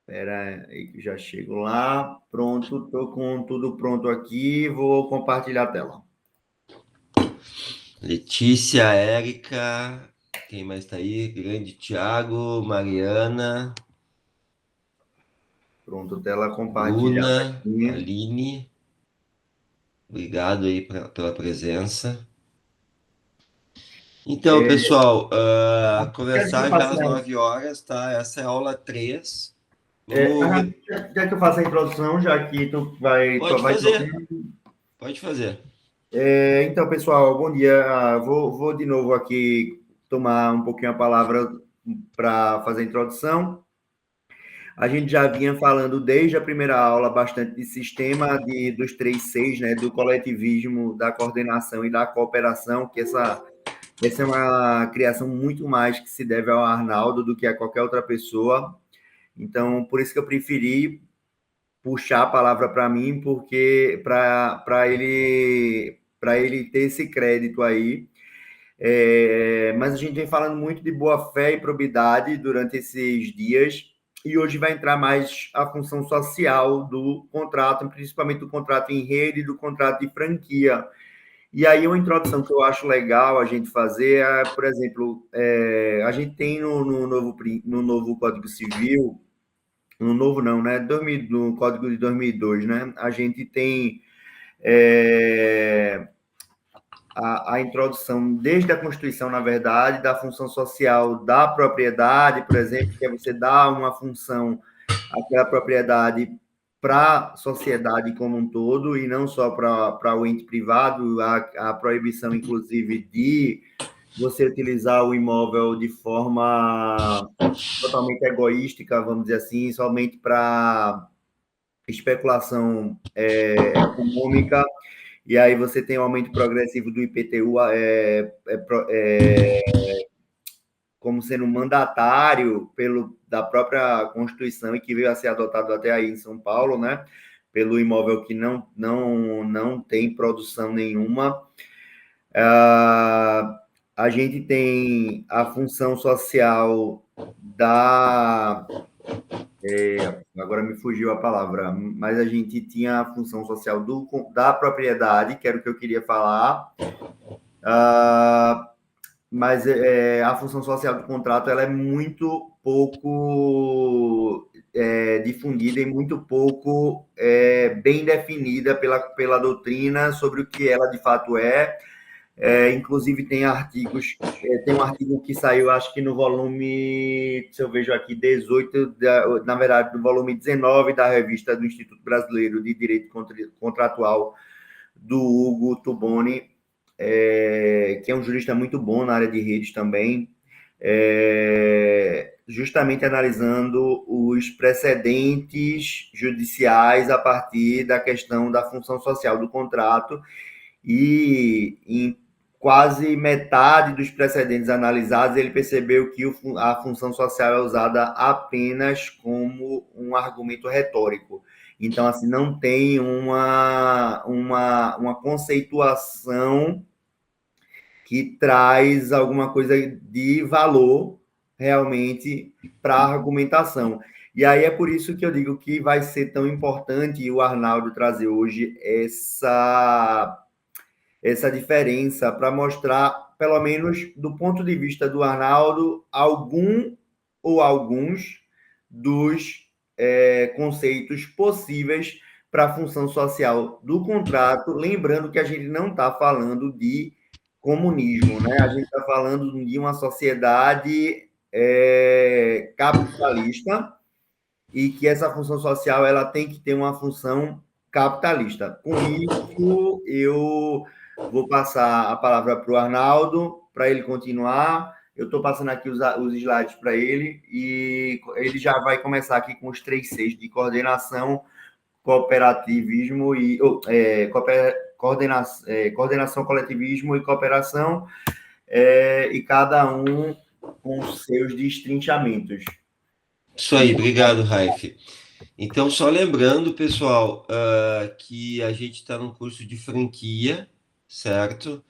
Espera aí que já chego lá. Pronto, estou com tudo pronto aqui. Vou compartilhar a tela. Letícia, Érica, quem mais tá aí? Grande Thiago, Mariana, Pronto, tela compartilhada Bruna, aqui. Aline, obrigado aí pela presença. Então, É, pessoal, quer que eu começar já faça, às 9 horas, tá? Essa é a aula 3. ah, Vamos. quer que eu faça a introdução, já que tu Pode vai fazer, tocando? pode fazer. Então, pessoal, bom dia. Vou de novo aqui tomar um pouquinho a palavra para fazer a introdução. A gente já vinha falando desde a primeira aula bastante de sistema dos 3 Cs, né, do coletivismo, da coordenação e da cooperação, que essa é uma criação muito mais que se deve ao Arnaldo do que a qualquer outra pessoa. Então, por isso que eu preferi puxar a palavra para mim, porque para ele ter esse crédito aí. Mas a gente vem falando muito de boa fé e probidade durante esses dias, e hoje vai entrar mais a função social do contrato, principalmente do contrato em rede e do contrato de franquia. E aí, uma introdução que eu acho legal a gente fazer é, por exemplo, a gente tem no novo Código Civil, no novo não, né? No Código de 2002, né? A gente tem é, a introdução, desde a Constituição, na verdade, da função social da propriedade, por exemplo, que é você dar uma função àquela propriedade para a sociedade como um todo, e não só para o ente privado, a proibição, inclusive, de você utilizar o imóvel de forma totalmente egoística, vamos dizer assim, somente para especulação econômica, e aí você tem o aumento progressivo do IPTU como sendo mandatário da própria Constituição e que veio a ser adotado até aí em São Paulo, né? Pelo imóvel que não tem produção nenhuma. A gente tem a função social da. Agora me fugiu a palavra, mas a gente tinha a função social da propriedade, que era o que eu queria falar. Ah, mas a função social do contrato ela é muito pouco difundida e muito pouco bem definida pela doutrina sobre o que ela de fato é. Inclusive tem artigos, tem um artigo que saiu, acho que no volume, se eu vejo aqui, 18, na verdade, no volume 19 da revista do Instituto Brasileiro de Direito Contratual, do Hugo Tuboni, que é um jurista muito bom na área de redes também, justamente analisando os precedentes judiciais a partir da questão da função social do contrato, e em quase metade dos precedentes analisados, ele percebeu que a função social é usada apenas como um argumento retórico. Então, assim, não tem uma conceituação que traz alguma coisa de valor realmente para a argumentação. E aí é por isso que eu digo que vai ser tão importante o Arnaldo trazer hoje essa diferença para mostrar, pelo menos do ponto de vista do Arnaldo, algum ou alguns dos conceitos possíveis para a função social do contrato, lembrando que a gente não está falando de comunismo, né? A gente está falando de uma sociedade capitalista, e que essa função social ela tem que ter uma função capitalista. Com isso, eu vou passar a palavra para o Arnaldo, para ele continuar. Eu estou passando aqui os slides para ele, e ele já vai começar aqui com os 3 Cs de coordenação, cooperativismo e coordenação, coletivismo e cooperação, e cada um com seus destrinchamentos. Isso aí, obrigado, Raif. Então, só lembrando, pessoal, que a gente está num curso de franquia, certo?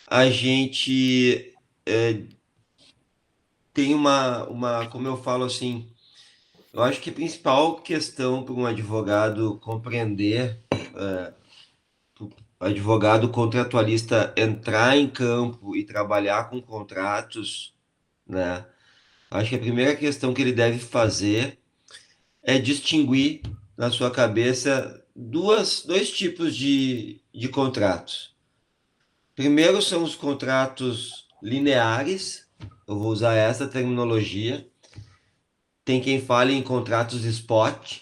A gente tem como eu falo assim, Eu acho que a principal questão para um advogado compreender, o advogado contratualista entrar em campo e trabalhar com contratos, né? Acho que a primeira questão que ele deve fazer é distinguir na sua cabeça dois tipos de contratos. Primeiro são os contratos lineares, eu vou usar essa terminologia. Tem quem fale em contratos spot,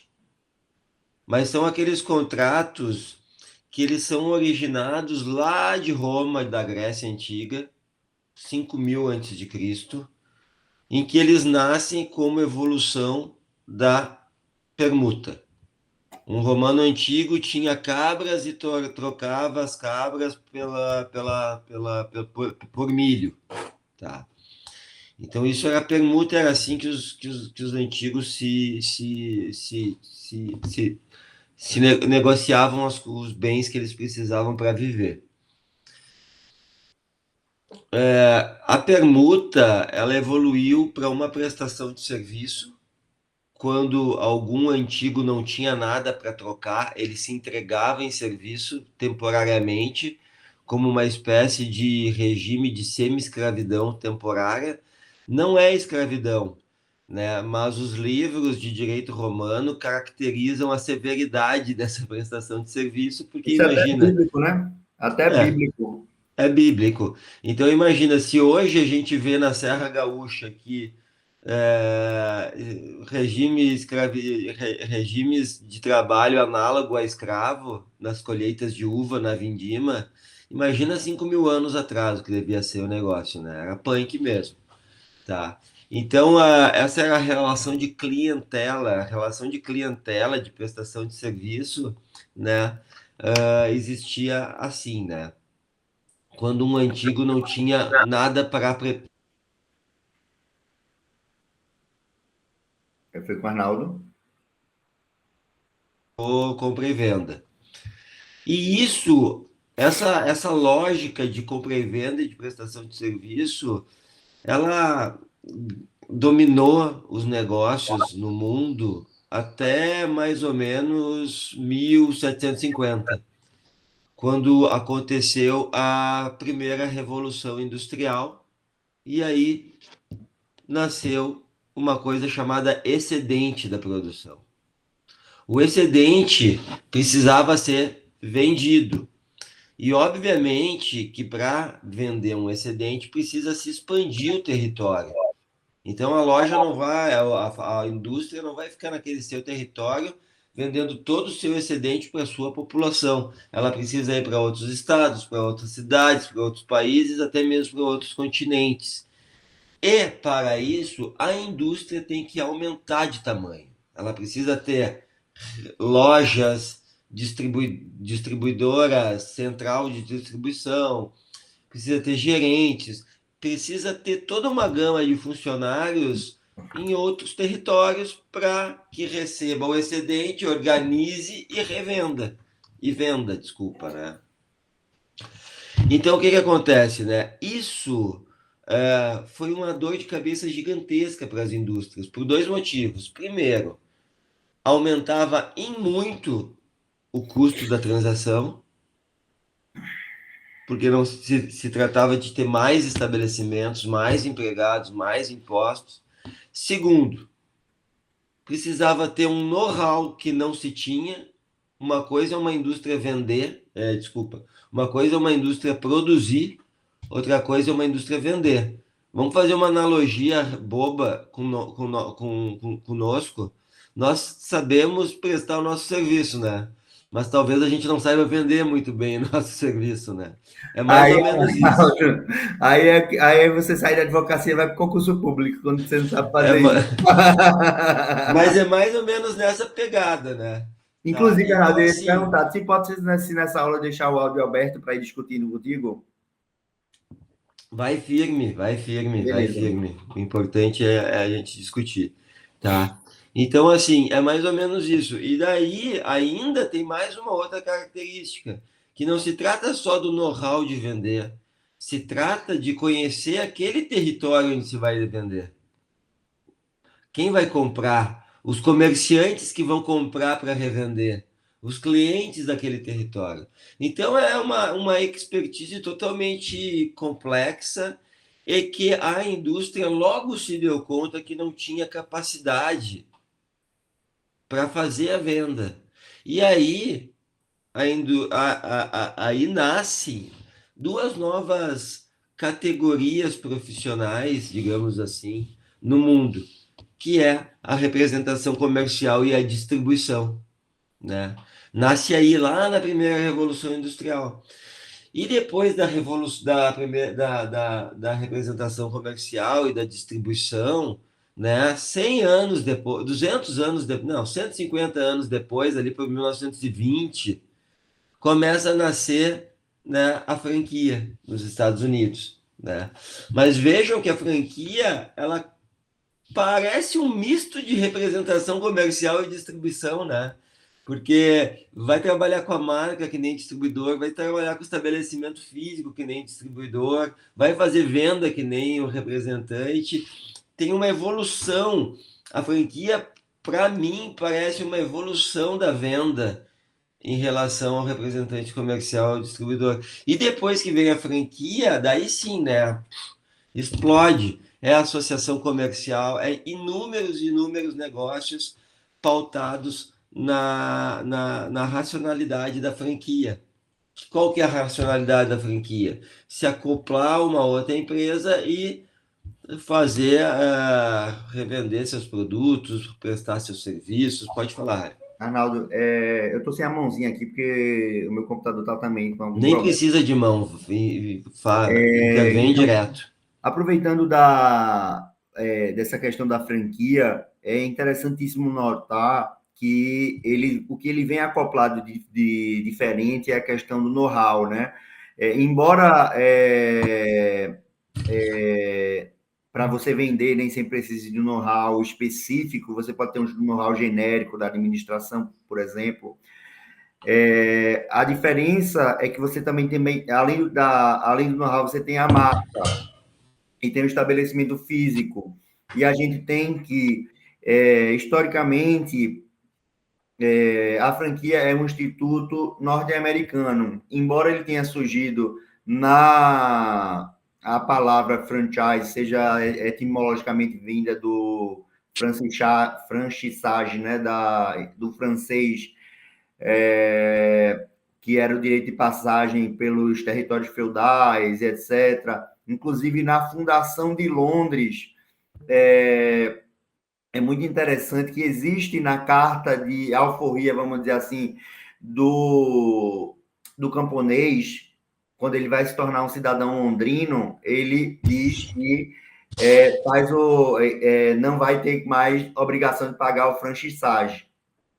mas são aqueles contratos que eles são originados lá de Roma, da Grécia Antiga, 5000 antes de Cristo, em que eles nascem como evolução da permuta. Um romano antigo tinha cabras e trocava as cabras por milho. Tá? Então, isso era permuta, era assim que os antigos se negociavam os bens que eles precisavam para viver. A permuta ela evoluiu para uma prestação de serviço. Quando algum antigo não tinha nada para trocar, ele se entregava em serviço temporariamente, como uma espécie de regime de semi-escravidão temporária. Não é escravidão, né? Mas os livros de direito romano caracterizam a severidade dessa prestação de serviço, porque Isso é até imagina, bíblico, né? Até é, bíblico. é bíblico. Então imagina se hoje a gente vê na Serra Gaúcha que é, regimes de trabalho análogo a escravo nas colheitas de uva na vindima. Imagina 5.000 anos atrás o que devia ser o negócio, né? Era punk mesmo, tá? Então, essa era a relação de clientela, de prestação de serviço, né? Existia assim, né? Quando um antigo não tinha nada para Eu fui com o Arnaldo. compra e venda. E essa lógica de compra e venda e de prestação de serviço, ela dominou os negócios no mundo até mais ou menos 1750, quando aconteceu a primeira revolução industrial, e aí nasceu uma coisa chamada excedente da produção. O excedente precisava ser vendido. E obviamente que para vender um excedente precisa se expandir o território. Então a loja não vai, a indústria não vai ficar naquele seu território vendendo todo o seu excedente para a sua população. Ela precisa ir para outros estados, para outras cidades, para outros países, até mesmo para outros continentes. E para isso a indústria tem que aumentar de tamanho. Ela precisa ter lojas, distribuidora central de distribuição, precisa ter gerentes, precisa ter toda uma gama de funcionários em outros territórios para que receba o excedente, organize e revenda. E venda, desculpa, né? Então, o que acontece, né? Isso foi uma dor de cabeça gigantesca para as indústrias, por dois motivos. Primeiro, aumentava em muito o custo da transação, porque não se tratava de ter mais estabelecimentos, mais empregados, mais impostos. Segundo, precisava ter um know-how que não se tinha. Uma coisa é uma indústria vender, uma coisa é uma indústria produzir, outra coisa é uma indústria vender. Vamos fazer uma analogia boba conosco. Nós sabemos prestar o nosso serviço, né? Mas talvez a gente não saiba vender muito bem o nosso serviço, né? É mais Aí, ou menos isso. aí você sai da advocacia e vai para o concurso público, quando você não sabe É, fazer isso. mas é mais ou menos nessa pegada, né? Tá? Inclusive, Então, Arnaldo, eu ia te assim, perguntar, se pode ser se nessa aula deixar o áudio aberto para ir discutindo contigo? vai firme, vai firme, vai Beleza. firme. O importante é a gente discutir, tá? Então, assim, é mais ou menos isso. E daí, ainda tem mais uma outra característica, que não se trata só do know-how de vender, se trata de conhecer aquele território onde se vai vender. Quem vai comprar? os comerciantes que vão comprar para revender, os clientes daquele território. Então, é uma expertise totalmente complexa e que a indústria logo se deu conta que não tinha capacidade para fazer a venda. E aí, aí nascem duas novas categorias profissionais, digamos assim, no mundo, que é a representação comercial e a distribuição, né? Nasce aí lá na primeira Revolução Industrial. E depois da revolução da representação comercial e da distribuição, né, 100 anos depois, 200 anos depois, não, 150 anos depois, ali por 1920, começa a nascer, né, a franquia nos Estados Unidos, né? Mas vejam que a franquia, ela parece um misto de representação comercial e distribuição, né? Porque vai trabalhar com a marca que nem distribuidor, vai trabalhar com o estabelecimento físico que nem distribuidor, vai fazer venda que nem o representante. Tem uma evolução. A franquia, para mim, parece uma evolução da venda em relação ao representante comercial, ao distribuidor. E depois que vem a franquia, daí sim, né? Explode. É associação comercial, é inúmeros e inúmeros negócios pautados na racionalidade da franquia. Qual que é a racionalidade da franquia? Se acoplar a uma outra empresa e fazer, revender seus produtos, prestar seus serviços. Pode falar. Arnaldo, eu estou sem a mãozinha aqui porque o meu computador está também com algum Nem problema. precisa de mão, intervém Então, direto. aproveitando dessa questão da franquia, é interessantíssimo notar que o que ele vem acoplado de diferente é a questão do know-how, né? Embora para você vender nem sempre precise de um know-how específico, você pode ter um know-how genérico da administração, por exemplo. A diferença é que você também tem, além do know-how, você tem a marca e tem o estabelecimento físico. E a gente tem que, historicamente, a franquia é um instituto norte-americano. Embora ele tenha surgido na a palavra franchise, seja etimologicamente vinda do franchisage, né, do francês, que era o direito de passagem pelos territórios feudais, etc. Inclusive, na fundação de Londres, é muito interessante que existe na carta de alforria, vamos dizer assim, do camponês, quando ele vai se tornar um cidadão londrino, ele diz que não vai ter mais obrigação de pagar o franchisagem,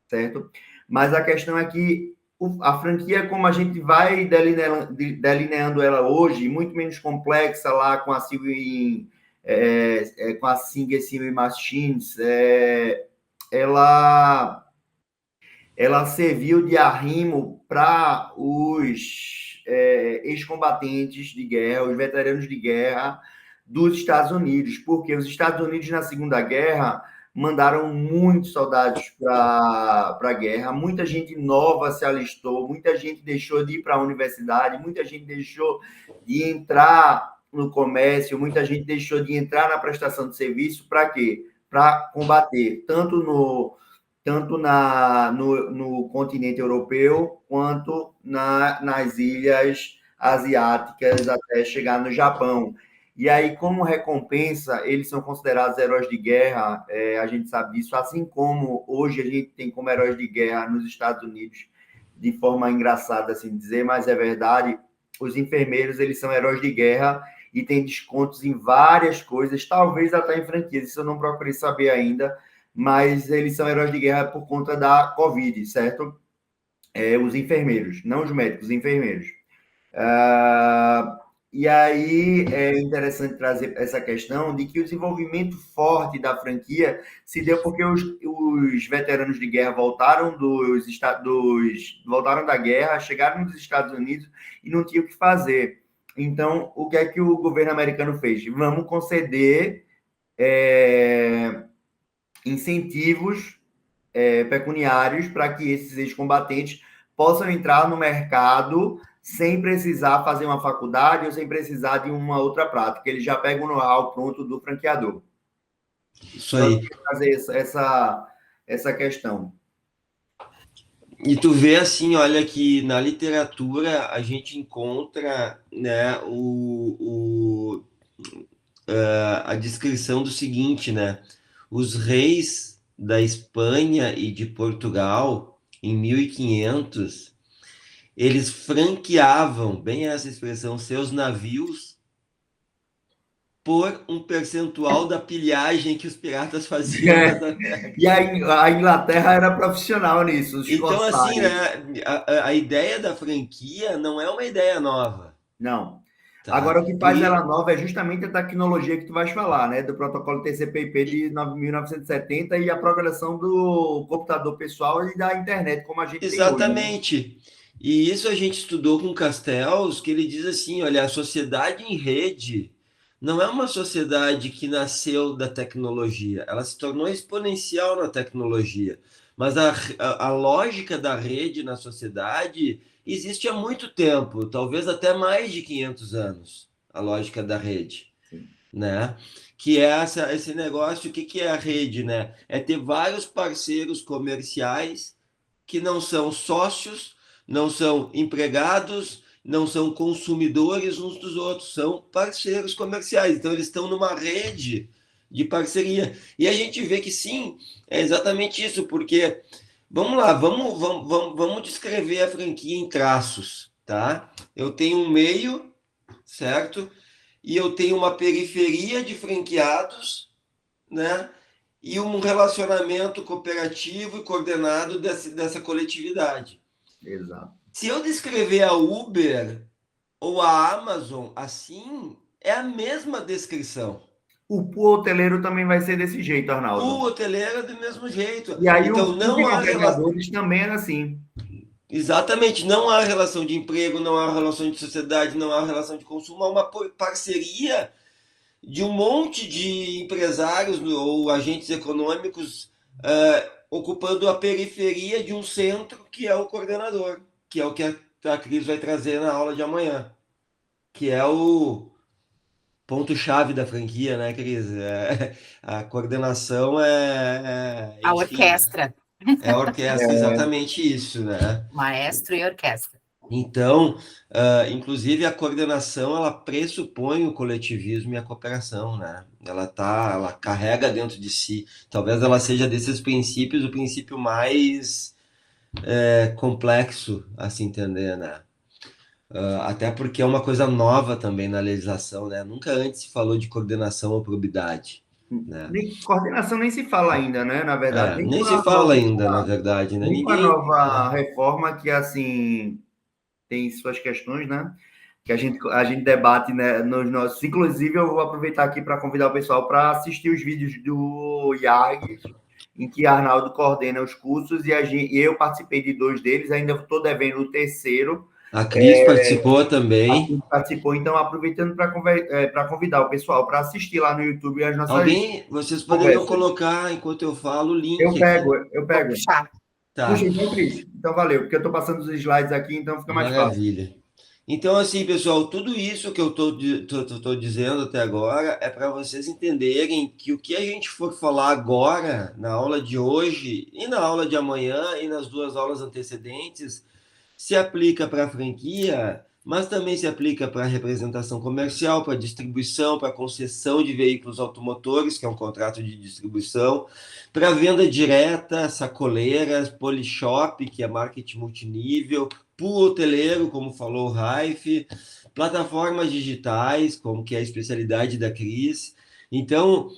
certo? Mas a questão é que a franquia, como a gente vai delineando ela hoje, muito menos complexa lá com a com a Singer Sewing Machines, ela, ela serviu de arrimo para os ex-combatentes de guerra, os veteranos de guerra dos Estados Unidos, porque os Estados Unidos, na Segunda Guerra, mandaram muitos soldados para a guerra, muita gente nova se alistou, muita gente deixou de ir para a universidade, muita gente deixou de entrar no comércio, muita gente deixou de entrar na prestação de serviço, para quê? Para combater, no continente europeu, quanto nas ilhas asiáticas, até chegar no Japão. E aí, como recompensa, eles são considerados heróis de guerra, a gente sabe disso, assim como hoje a gente tem como heróis de guerra nos Estados Unidos, de forma engraçada assim dizer, mas é verdade, os enfermeiros, eles são heróis de guerra e têm descontos em várias coisas, talvez até em franquias, isso eu não procurei saber ainda, mas eles são heróis de guerra por conta da Covid, certo? Os enfermeiros, não os médicos, os enfermeiros. E aí é interessante trazer essa questão de que o desenvolvimento forte da franquia se deu porque os veteranos de guerra voltaram da guerra, chegaram nos Estados Unidos e não tinham o que fazer. Então, o que é que o governo americano fez? Vamos conceder incentivos pecuniários para que esses ex-combatentes possam entrar no mercado sem precisar fazer uma faculdade ou sem precisar de uma outra prática. Eles já pegam o know-how pronto do franqueador. Isso Só aí. que fazer essa questão. E tu vê assim, olha que na literatura a gente encontra, né, a descrição do seguinte, né? Os reis da Espanha e de Portugal, em 1500, eles franqueavam, bem essa expressão, seus navios por um percentual da pilhagem que os piratas faziam nas E Américas. a Inglaterra era profissional nisso, os Então, assim, né, corsários. a ideia da franquia não é uma ideia nova, Não. tá? Agora, o que faz ela nova é justamente a tecnologia que tu vais falar, né? Do protocolo TCP/IP de 1970 e a progressão do computador pessoal e da internet, como a gente tem hoje, né? Exatamente. E isso a gente estudou com Castells, que ele diz assim, olha, a sociedade em rede não é uma sociedade que nasceu da tecnologia, ela se tornou exponencial na tecnologia. Mas a lógica da rede na sociedade existe há muito tempo, talvez até mais de 500 anos, a lógica da rede, Sim. né? Que é esse negócio, o que, que é a rede, né? É ter vários parceiros comerciais que não são sócios, não são empregados, não são consumidores uns dos outros, são parceiros comerciais. Então, eles estão numa rede de parceria. E a gente vê que sim, é exatamente isso, porque vamos lá, vamos descrever a franquia em traços, tá? Eu tenho um meio, certo? E eu tenho uma periferia de franqueados, né? E um relacionamento cooperativo e coordenado dessa coletividade. Exato. Se eu descrever a Uber ou a Amazon assim, é a mesma descrição. O pool hoteleiro também vai ser desse jeito, O Arnaldo. hoteleiro é do mesmo jeito. E aí Então o pool de não há relação. agregadores também era assim. Exatamente, não há relação de emprego, não há relação de sociedade, não há relação de consumo, há uma parceria de um monte de empresários ou agentes econômicos ocupando a periferia de um centro que é o coordenador, que é o que a Cris vai trazer na aula de amanhã, que é o ponto-chave da franquia, né, Cris? A coordenação A enfim, orquestra, é a orquestra, exatamente isso, né? maestro e orquestra. Então, inclusive a coordenação ela pressupõe o coletivismo e a cooperação, né? Ela carrega dentro de si. Talvez ela seja desses princípios o princípio mais complexo a se entender, né? Até porque é uma coisa nova também na legislação, né? Nunca antes se falou de coordenação ou probidade, né? Nem, coordenação nem se fala ainda, né? Na verdade, nem Nem com se a fala nova, ainda, na verdade, né? nem com a Ninguém, nova reforma que assim tem suas questões, né? Que a gente debate, né, nos nossos. Inclusive, eu vou aproveitar aqui para convidar o pessoal para assistir os vídeos do IAG, em que Arnaldo coordena os cursos e eu participei de dois deles, ainda estou devendo o terceiro. a Cris participou também. Assim, participou, então, aproveitando para convidar o pessoal para assistir lá no YouTube as nossas Vocês poderiam conversas. colocar, enquanto eu falo, o Eu link aqui. pego, eu Vou pego. puxar. Puxa, Tá, então, Cris. Então, valeu, porque eu estou passando os slides aqui, então fica mais fácil. maravilha. Então, assim, pessoal, tudo isso que eu tô dizendo até agora é para vocês entenderem que o que a gente for falar agora, na aula de hoje, e na aula de amanhã, e nas duas aulas antecedentes, se aplica para a franquia, mas também se aplica para a representação comercial, para a distribuição, para a concessão de veículos automotores, que é um contrato de distribuição, para a venda direta, sacoleiras, polishop, que é marketing multinível, pool hoteleiro, como falou o Raif, plataformas digitais, como que é a especialidade da Cris. Então,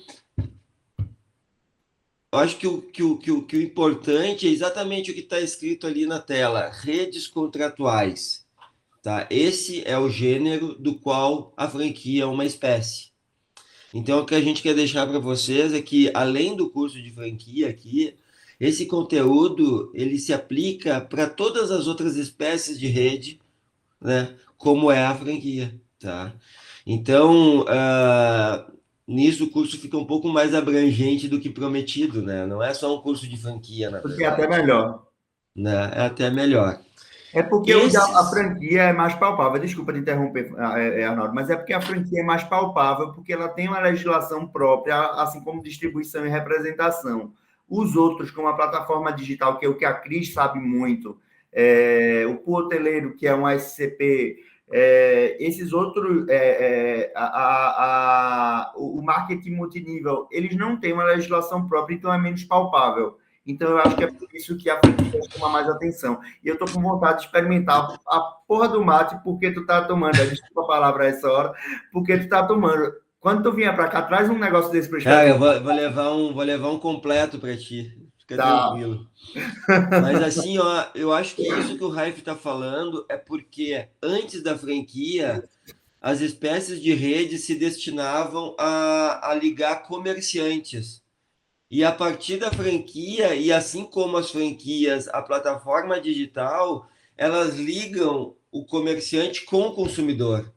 eu acho que o importante é exatamente o que está escrito ali na tela: redes contratuais. Tá? Esse é o gênero do qual a franquia é uma espécie. Então, o que a gente quer deixar para vocês é que, além do curso de franquia aqui, esse conteúdo ele se aplica para todas as outras espécies de rede, né? Como é a franquia, tá? Então, nisso o curso fica um pouco mais abrangente do que prometido, né? Não é só um curso de franquia, na Porque é até verdade, melhor. né? É até melhor. É porque a Esses, franquia é mais palpável. Desculpa te interromper, Arnaldo, mas é porque a franquia é mais palpável, porque ela tem uma legislação própria, assim como distribuição e representação. Os outros, como a plataforma digital, que é o que a Cris sabe muito, o Pool Hoteleiro, que é um SCP, esses outros, o marketing multinível, eles não têm uma legislação própria, então é menos palpável. Então, eu acho que é por isso que a franquia chama mais atenção. E eu tô com vontade de experimentar a porra do mate, porque tu tá tomando, desculpa a palavra a essa hora, porque tu tá tomando. Quando tu vier para cá, traz um negócio desse para cara, experimentar. vou levar um completo para ti. Fica Tá. tranquilo. Mas assim, ó, eu acho que isso que o Raif está falando é porque antes da franquia, as espécies de rede se destinavam a ligar comerciantes. E a partir da franquia, e assim como as franquias, a plataforma digital, elas ligam o comerciante com o consumidor.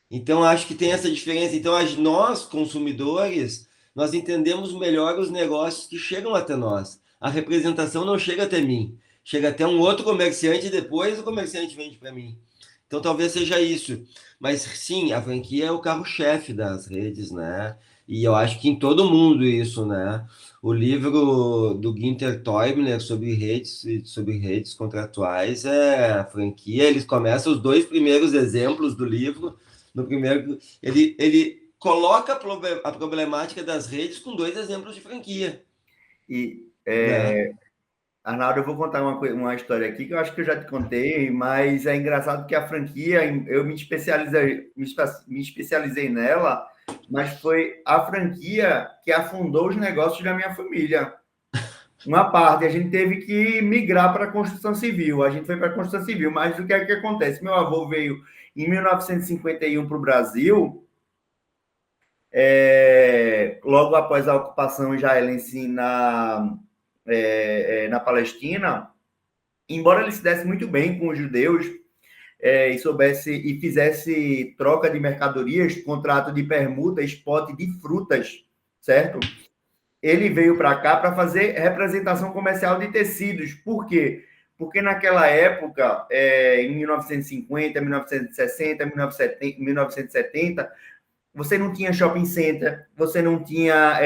Então, acho que tem essa diferença. Então, nós, consumidores, nós entendemos melhor os negócios que chegam até nós. A representação não chega até mim, chega até um outro comerciante e depois o comerciante vende para mim. Então, talvez seja isso. Mas, sim, a franquia é o carro-chefe das redes, né? E eu acho que em todo mundo isso, né? O livro do Günther Teubner sobre redes contratuais é a franquia. Eles começam os dois primeiros exemplos do livro no primeiro, ele coloca a problemática das redes com dois exemplos de franquia. E, Né? Arnaldo, eu vou contar uma história aqui que eu acho que eu já te contei, mas é engraçado que a franquia, eu me especializei nela, mas foi a franquia que afundou os negócios da minha família. Uma parte, a gente teve que migrar para a construção civil. A gente foi para a construção civil, mas o que é que acontece? Meu avô veio em 1951 para o Brasil, logo após a ocupação israelense na Palestina. Embora ele se desse muito bem com os judeus, e soubesse e fizesse troca de mercadorias, contrato de permuta, spot de frutas, certo? Ele veio para cá para fazer representação comercial de tecidos. Por quê? Porque naquela época, em 1950, 1960, 1970, você não tinha shopping center, você não tinha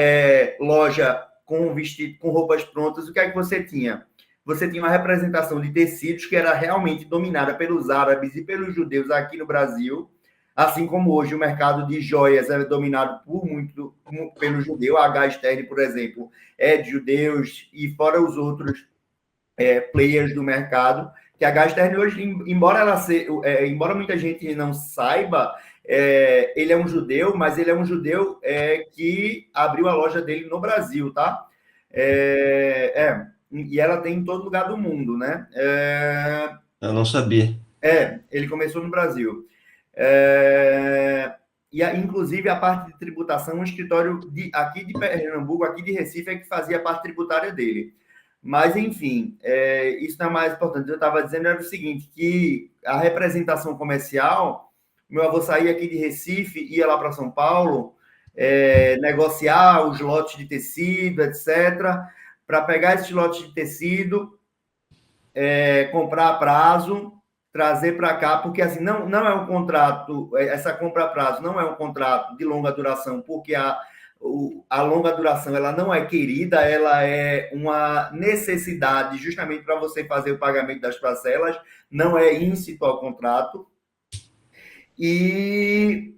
loja com vestido, com roupas prontas. O que é que você tinha? Você tinha uma representação de tecidos que era realmente dominada pelos árabes e pelos judeus aqui no Brasil, assim como hoje o mercado de joias é dominado por muito pelo judeu. A H-Stern, por exemplo, é de judeus, e fora os outros players do mercado, que a H-Stern hoje, embora muita gente não saiba, ele é um judeu, mas ele é um judeu que abriu a loja dele no Brasil, tá? E ela tem em todo lugar do mundo, né? Eu não sabia. Ele começou no Brasil. Inclusive, a parte de tributação, um escritório aqui de Pernambuco, aqui de Recife, é que fazia a parte tributária dele. Mas, enfim, isso não é mais importante. Eu estava dizendo era o seguinte, que a representação comercial, meu avô saía aqui de Recife, ia lá para São Paulo, negociar os lotes de tecido, etc., para pegar esses lotes de tecido, comprar a prazo, trazer para cá, porque assim, não é um contrato, essa compra a prazo não é um contrato de longa duração, porque a longa duração ela não é querida, ela é uma necessidade justamente para você fazer o pagamento das parcelas, não é íncito ao contrato. E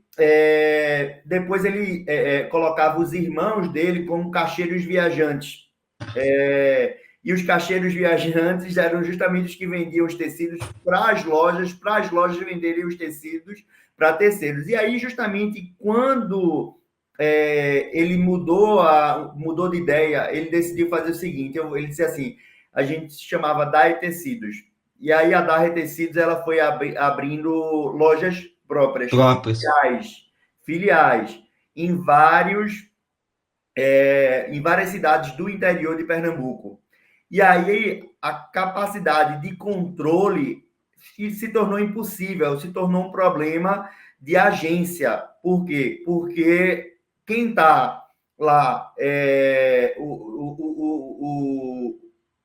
depois ele colocava os irmãos dele como caixeiros viajantes. E os caixeiros viajantes eram justamente os que vendiam os tecidos para as lojas venderem os tecidos para terceiros. E aí, justamente, quando ele mudou de ideia, ele decidiu fazer o seguinte, ele disse assim, a gente se chamava Dae Tecidos. E aí a Dae Tecidos ela foi abrindo lojas próprias, Próprias. filiais em várias cidades do interior de Pernambuco. E aí a capacidade de controle se tornou impossível, se tornou um problema de agência. Por quê? Porque quem está lá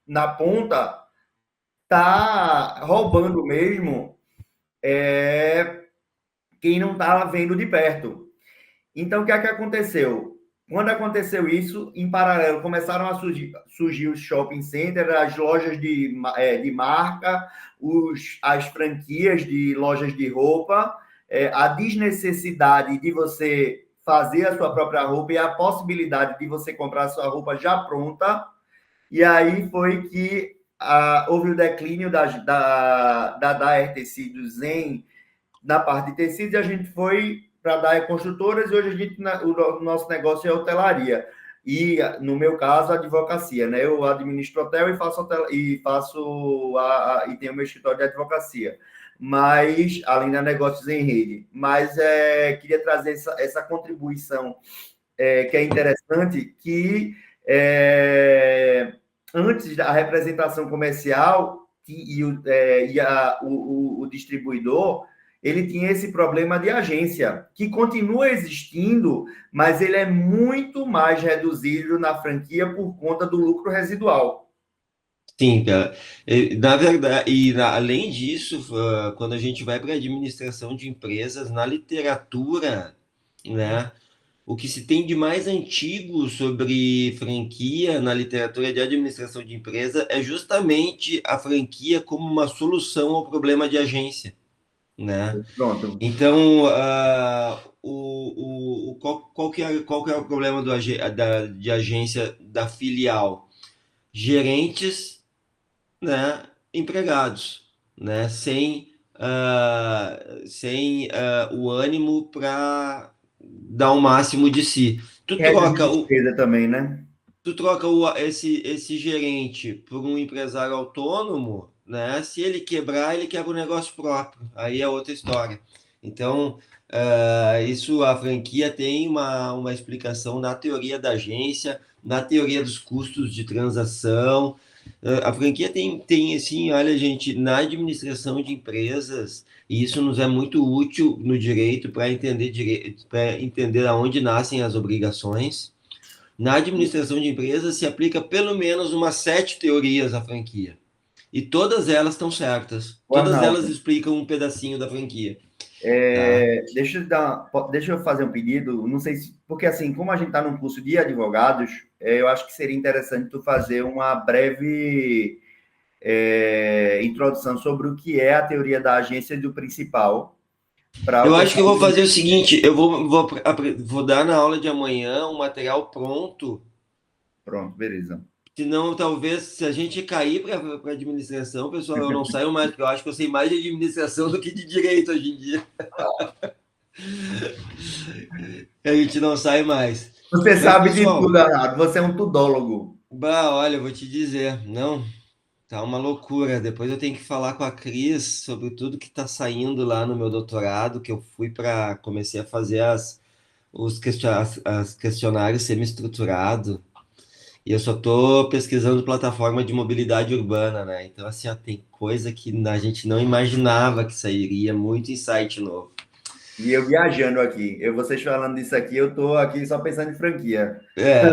na ponta está roubando mesmo quem não está vendo de perto. Então, o que é que aconteceu? Quando aconteceu isso, em paralelo, começaram a surgir os shopping centers, as lojas de marca, as franquias de lojas de roupa, a desnecessidade de você fazer a sua própria roupa e a possibilidade de você comprar a sua roupa já pronta. E aí foi que houve o declínio da Daer Tecidos na parte de tecidos, e a gente foi para a Daer Construtoras, e hoje o nosso negócio é hotelaria. E, no meu caso, a advocacia, né? Eu administro hotel e e tenho meu escritório de advocacia. Mas, além de negócios em rede. Mas queria trazer essa contribuição que é interessante, que antes da representação comercial o distribuidor, ele tinha esse problema de agência, que continua existindo, mas ele é muito mais reduzido na franquia por conta do lucro residual. Sim, cara. Na verdade, além disso, quando a gente vai para a administração de empresas, na literatura, né, o que se tem de mais antigo sobre franquia na literatura de administração de empresa é justamente a franquia como uma solução ao problema de agência, né? Pronto. Então, qual que é o problema de agência da filial? Gerentes, né, empregados, né, sem o ânimo para dar o máximo de si. Reduzir despesa também, né? Tu troca esse gerente por um empresário autônomo, né? Se ele quebrar, ele quebra o negócio próprio. Aí é outra história. Então, isso a franquia tem uma explicação na teoria da agência, na teoria dos custos de transação. A franquia tem assim, olha, gente, na administração de empresas, e isso nos é muito útil no direito para entender aonde nascem as obrigações. Na administração de empresas se aplica pelo menos umas 7 teorias à franquia. E todas elas estão certas. Todas elas Arnaldo, explicam um pedacinho da franquia. Tá? deixa eu fazer um pedido, não sei se, porque assim, como a gente está num curso de advogados, eu acho que seria interessante tu fazer uma breve introdução sobre o que é a teoria da agência e do principal. Eu acho que eu vou fazer o seguinte, vou dar na aula de amanhã um material pronto. Pronto, beleza. Senão, talvez, se a gente cair para administração, pessoal, eu não saio mais, porque eu acho que eu sei mais de administração do que de direito hoje em dia. A gente não sai mais. Você Mas, sabe de pessoal, tudo, Arnaldo. Você é um tudólogo. olha, eu vou te dizer, não, tá uma loucura. Depois eu tenho que falar com a Cris sobre tudo que tá saindo lá no meu doutorado, que eu comecei a fazer as questionários semi-estruturados. E eu só tô pesquisando plataforma de mobilidade urbana, né? Então, assim, ó, tem coisa que a gente não imaginava que sairia, muito insight novo. E eu viajando aqui. Vocês falando disso aqui, eu tô aqui só pensando em franquia. É,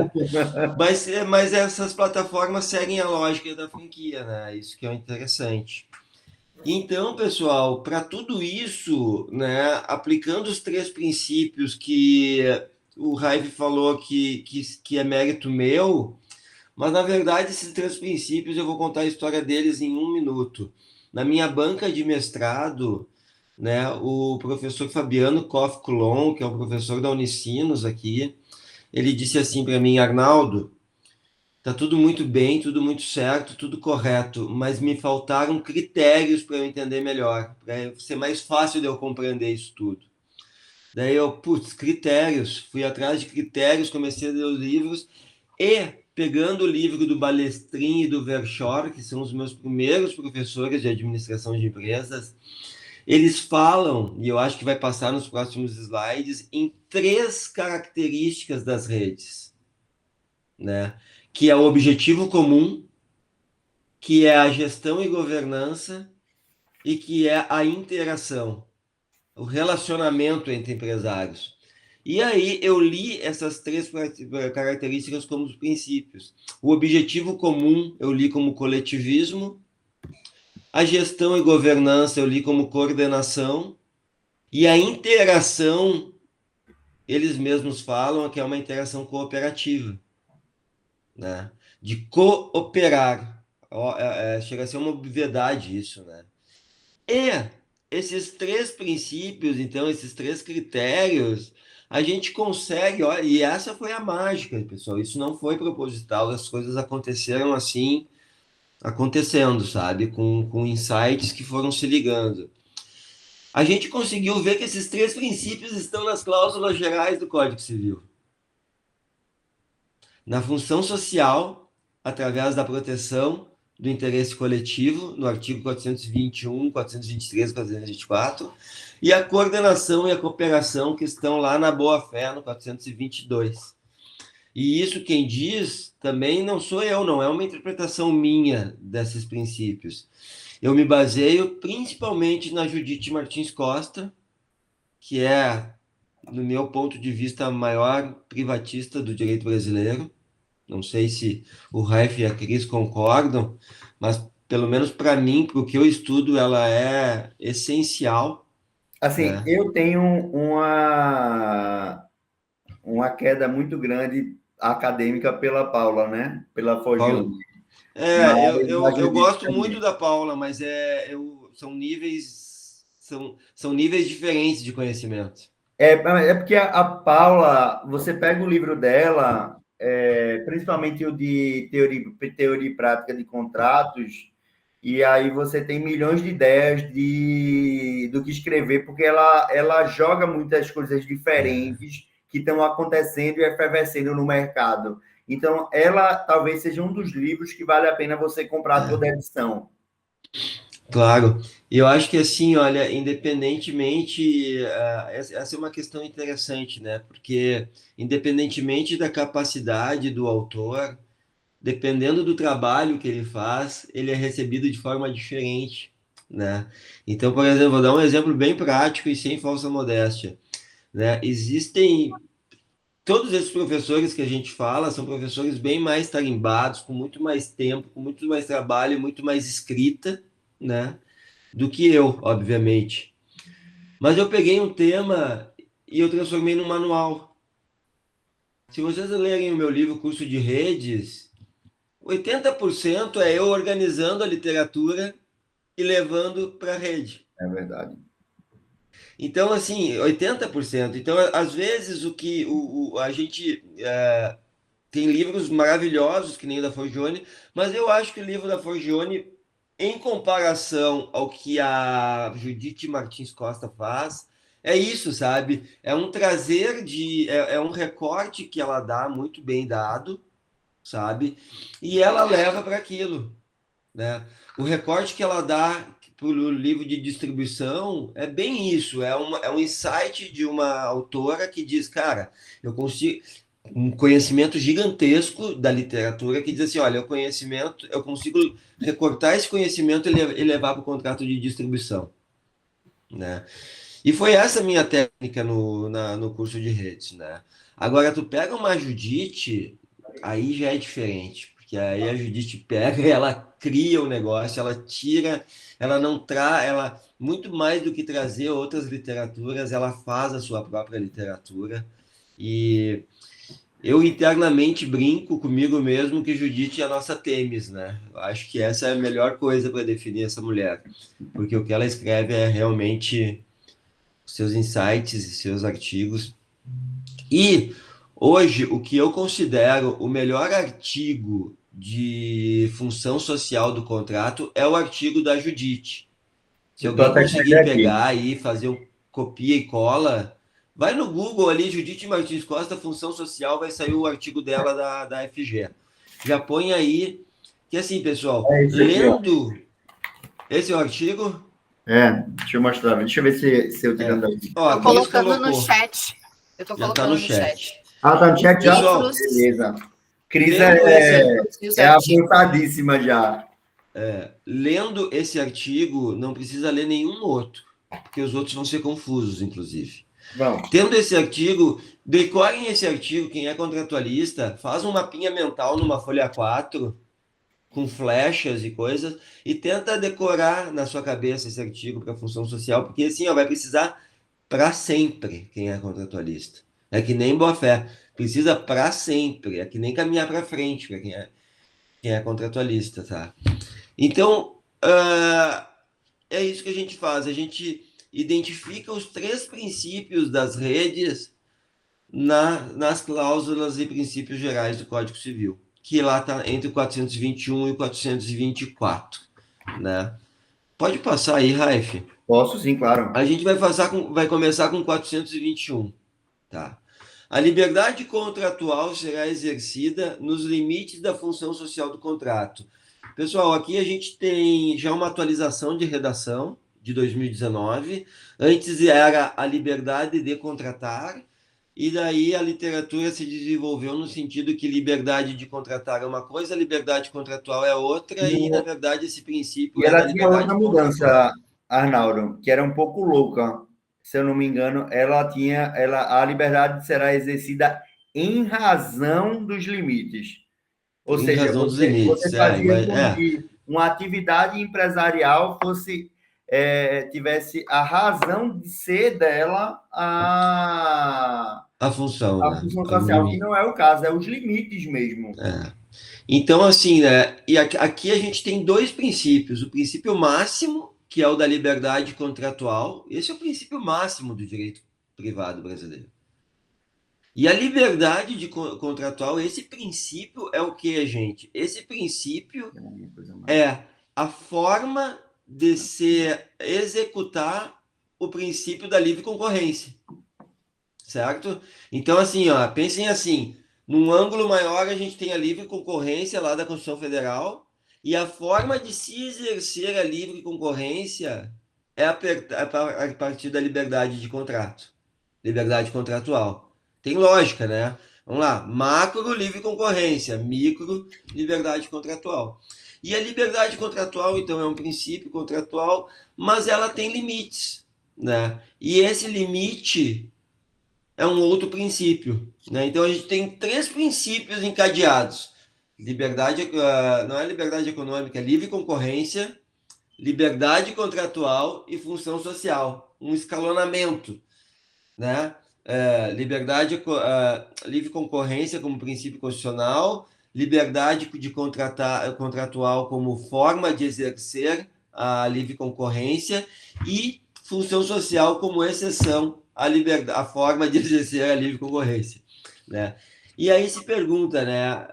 mas essas plataformas seguem a lógica da franquia, né? Isso que é interessante. Então, pessoal, para tudo isso, né, aplicando os 3 princípios que o Raive falou que é mérito meu, mas na verdade esses 3 princípios eu vou contar a história deles em 1 minuto. Na minha banca de mestrado, né, o professor Fabiano Koff Coulon, que é um professor da Unicinos aqui, ele disse assim para mim: Arnaldo, tá tudo muito bem, tudo muito certo, tudo correto, mas me faltaram critérios para eu entender melhor, para ser mais fácil de eu compreender isso tudo. Daí eu, putz, critérios, fui atrás de critérios, comecei a ler os livros e, pegando o livro do Balestrin e do Verschoor, que são os meus primeiros professores de administração de empresas, eles falam, e eu acho que vai passar nos próximos slides, em 3 características das redes, né? Que é o objetivo comum, que é a gestão e governança e que é a interação, o relacionamento entre empresários. E aí eu li essas três características como os princípios. O objetivo comum eu li como coletivismo, a gestão e governança eu li como coordenação, e a interação, eles mesmos falam que é uma interação cooperativa, né? De cooperar. Chega a ser uma obviedade isso, né? E esses três princípios, então, esses três critérios, a gente consegue, olha, e essa foi a mágica, pessoal. Isso não foi proposital, as coisas aconteceram assim, acontecendo, sabe? Com insights que foram se ligando. A gente conseguiu ver que esses três princípios estão nas cláusulas gerais do Código Civil. Na função social, através da proteção do interesse coletivo, no artigo 421, 423, 424, e a coordenação e a cooperação que estão lá na boa-fé, no 422. E isso quem diz também não sou eu, não é uma interpretação minha desses princípios. Eu me baseio principalmente na Judite Martins Costa, que é, no meu ponto de vista, a maior privatista do direito brasileiro. Não sei se o Raif e a Cris concordam, mas pelo menos para mim, para o que eu estudo, ela é essencial. Assim, Né? eu tenho uma queda muito grande acadêmica pela Paula, né? Pela Forgione. Eu gosto muito da Paula, mas são níveis diferentes de conhecimento. É porque a Paula, você pega o livro dela, principalmente o de teoria e prática de contratos, e aí você tem milhões de ideias do que escrever, porque ela joga muitas coisas diferentes que estão acontecendo e efervescendo no mercado. Então, ela talvez seja um dos livros que vale a pena você comprar toda a edição. Claro, e eu acho que assim, olha, independentemente, essa é uma questão interessante, né? Porque independentemente da capacidade do autor, dependendo do trabalho que ele faz, ele é recebido de forma diferente, né? Então, por exemplo, vou dar um exemplo bem prático e sem falsa modéstia, né? Existem todos esses professores que a gente fala são professores bem mais tarimbados, com muito mais tempo, com muito mais trabalho, muito mais escrita, né? Do que eu, obviamente. Mas eu peguei um tema e eu transformei num manual. Se vocês lerem o meu livro Curso de Redes, 80% é eu organizando a literatura e levando para a rede. É verdade. Então, assim, 80%. Então, às vezes, a gente tem livros maravilhosos, que nem o da Forgione, mas eu acho que o livro da Forgione, em comparação ao que a Judite Martins Costa faz, é isso, sabe? É um trazer é um recorte que ela dá muito bem dado, sabe? E ela leva para aquilo, né? O recorte que ela dá para o livro de distribuição é bem isso, é um insight de uma autora que diz, cara, eu consigo um conhecimento gigantesco da literatura que diz assim, olha, o conhecimento, eu consigo recortar esse conhecimento e levar para o contrato de distribuição, né? E foi essa minha técnica no curso de redes, né? Agora, tu pega uma Judite, aí já é diferente, porque aí a Judite pega e ela cria o negócio, ela tira, ela não traz, ela, muito mais do que trazer outras literaturas, ela faz a sua própria literatura, e eu internamente brinco comigo mesmo que Judite é a nossa Têmis, né? Eu acho que essa é a melhor coisa para definir essa mulher, porque o que ela escreve é realmente seus insights e seus artigos. E hoje, o que eu considero o melhor artigo de função social do contrato é o artigo da Judite. Se Eu tô alguém até com ele conseguir aqui. pegar aí, fazer um copia e cola, vai no Google ali, Judite Martins Costa, função social, vai sair o artigo dela da FG. Já põe aí, que assim, pessoal, É isso aqui, ó. lendo esse artigo, Deixa eu mostrar. Deixa eu ver se eu tirando daqui. ó, Tô a Cris colocando no colocou, chat. Eu tô já está colocando no no chat. chat. Ah, tá no chat já? Pessoal, Beleza. Cris lendo esse, E os é artigos. avançadíssima já. lendo esse artigo, não precisa ler nenhum outro, porque os outros vão ser confusos, inclusive. Vamos. Tendo esse artigo, decorem esse artigo, quem é contratualista, faz um mapinha mental numa folha A4, com flechas e coisas, e tenta decorar na sua cabeça esse artigo para função social, porque assim, ó, vai precisar para sempre quem é contratualista. É que nem boa-fé, precisa para sempre, é que nem caminhar para frente para quem é contratualista, tá? Então, é isso que a gente faz, a gente identifica os 3 princípios das redes nas cláusulas e princípios gerais do Código Civil, que lá está entre o 421 e o 424, né? Pode passar aí, Raif. Posso sim, claro. A gente vai começar com 421, tá? A liberdade contratual será exercida nos limites da função social do contrato. Pessoal, aqui a gente tem já uma atualização de redação de 2019. Antes era a liberdade de contratar, e daí a literatura se desenvolveu no sentido que liberdade de contratar é uma coisa, liberdade contratual é outra, e na verdade esse princípio E é da ela tinha liberdade outra contratual. mudança, Arnaldo, que era um pouco louca. Se eu não me engano, a liberdade será exercida em razão dos limites. Ou Em seja, razão dos você limites. fazia com que uma atividade empresarial tivesse a razão de ser dela A função, a né? função O social, que limite. não é o caso, é os limites mesmo. Então, assim, né? E aqui a gente tem 2 princípios. O princípio máximo, que é o da liberdade contratual. Esse é o princípio máximo do direito privado brasileiro. E a liberdade contratual, esse princípio é o que, gente? Esse princípio é a forma de se executar o princípio da livre concorrência, certo? Então, assim, ó, pensem assim, num ângulo maior a gente tem a livre concorrência lá da Constituição Federal, e a forma de se exercer a livre concorrência é a partir da liberdade de contrato, liberdade contratual. Tem lógica, né? Vamos lá, macro, livre concorrência, micro, liberdade contratual. E a liberdade contratual, então, é um princípio contratual, mas ela tem limites, né? E esse limite é um outro princípio, né? Então a gente tem 3 princípios encadeados: liberdade, não é liberdade econômica, é livre concorrência, liberdade contratual e função social, um escalonamento, né? Livre concorrência como princípio constitucional, liberdade de contratual como forma de exercer a livre concorrência e função social como exceção à forma de exercer a livre concorrência, né? E aí se pergunta, né,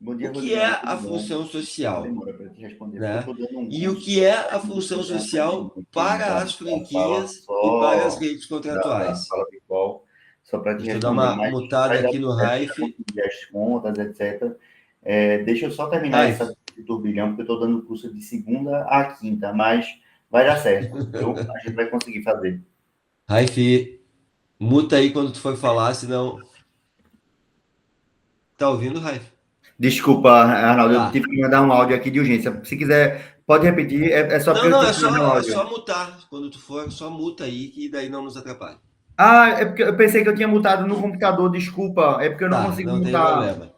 Bom dia, o que é Rodrigo. a função social, Demora para te responder, porque eu né? estou dando um E o curso que é a função técnico, né, social que para as fala franquias e para as só redes da contratuais? fala virtual, só para te Deixa eu dar responder, uma mas mutada vai dar aqui no certo, já Raif. consegui as contas, etc. Deixa eu só terminar Raif, essa de turbilhão, porque eu estou dando curso de segunda a quinta, mas vai dar certo, viu? A gente vai conseguir fazer. Raif, muta aí quando tu for falar, senão. Tá ouvindo, Raif? Desculpa, Arnaldo, eu Tá. tive que mandar um áudio aqui de urgência. Se quiser, pode repetir, é só porque Não, eu não, tive que mandar um é só áudio. mutar. Quando tu for, só muta aí, que daí não nos atrapalha. Ah, é porque eu pensei que eu tinha mutado no computador, desculpa. É porque eu não Tá, consigo não tem mutar. problema.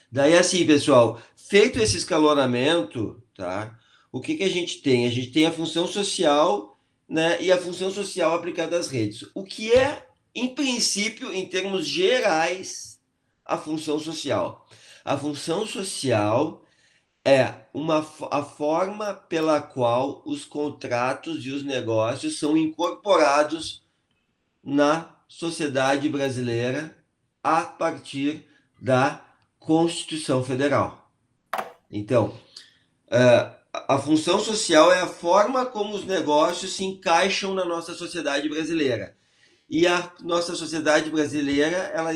Daí, assim, pessoal, feito esse escalonamento, tá? O que que a gente tem? A gente tem a função social, né? E a função social aplicada às redes. O que é, em princípio, em termos gerais, a função social? A função social é a forma pela qual os contratos e os negócios são incorporados na sociedade brasileira a partir da Constituição Federal. Então, a função social é a forma como os negócios se encaixam na nossa sociedade brasileira. E a nossa sociedade brasileira, ela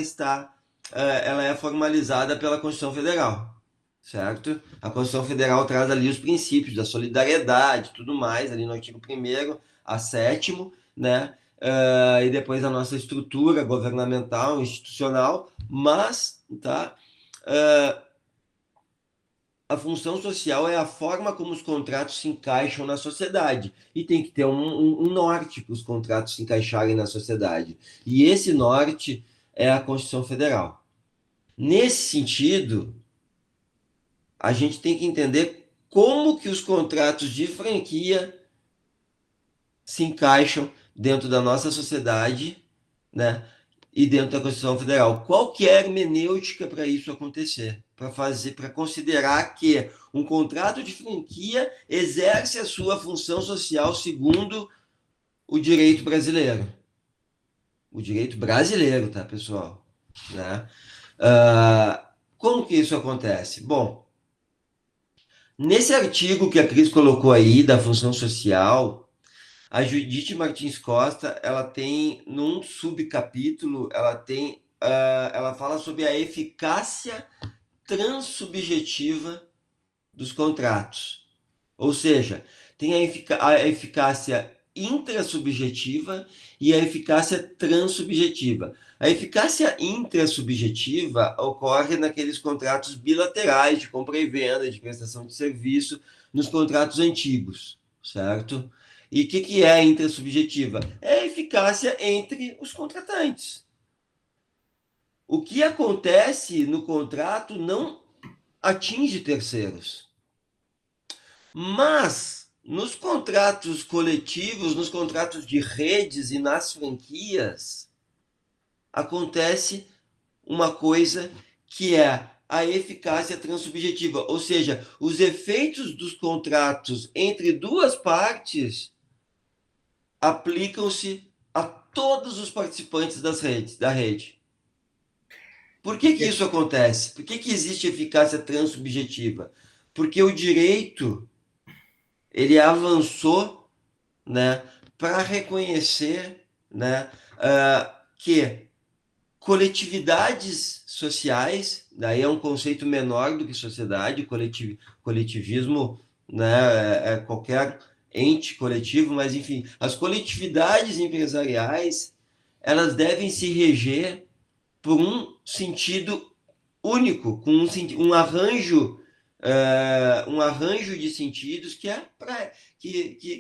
é formalizada pela Constituição Federal, certo? A Constituição Federal traz ali os princípios da solidariedade, tudo mais, ali no artigo 1º a 7º, né? E depois a nossa estrutura governamental, institucional, mas, tá? a função social é a forma como os contratos se encaixam na sociedade. E tem que ter um norte para os contratos se encaixarem na sociedade. E esse norte é a Constituição Federal. Nesse sentido, a gente tem que entender como que os contratos de franquia se encaixam dentro da nossa sociedade, né? E dentro da Constituição Federal. Qual que é a hermenêutica para isso acontecer? Para considerar que um contrato de franquia exerce a sua função social segundo o direito brasileiro. O direito brasileiro, tá, pessoal? Né? Como que isso acontece? Bom, nesse artigo que a Cris colocou aí, da função social, a Judite Martins Costa, ela tem, num subcapítulo, ela fala sobre a eficácia transsubjetiva dos contratos. Ou seja, tem a eficácia intrassubjetiva e a eficácia transsubjetiva. A eficácia intrassubjetiva ocorre naqueles contratos bilaterais de compra e venda, de prestação de serviço, nos contratos antigos, certo? E o que é a intrassubjetiva? É a eficácia entre os contratantes. O que acontece no contrato não atinge terceiros. Mas nos contratos coletivos, nos contratos de redes e nas franquias, acontece uma coisa que é a eficácia transsubjetiva, ou seja, os efeitos dos contratos entre duas partes aplicam-se a todos os participantes da rede. Por que isso acontece? Por que existe eficácia transsubjetiva? Porque o direito ele avançou, né, para reconhecer, né, que coletividades sociais, daí é um conceito menor do que sociedade, coletivismo, né, é qualquer ente coletivo, mas enfim, as coletividades empresariais, elas devem se reger por um sentido único, com um arranjo de sentidos que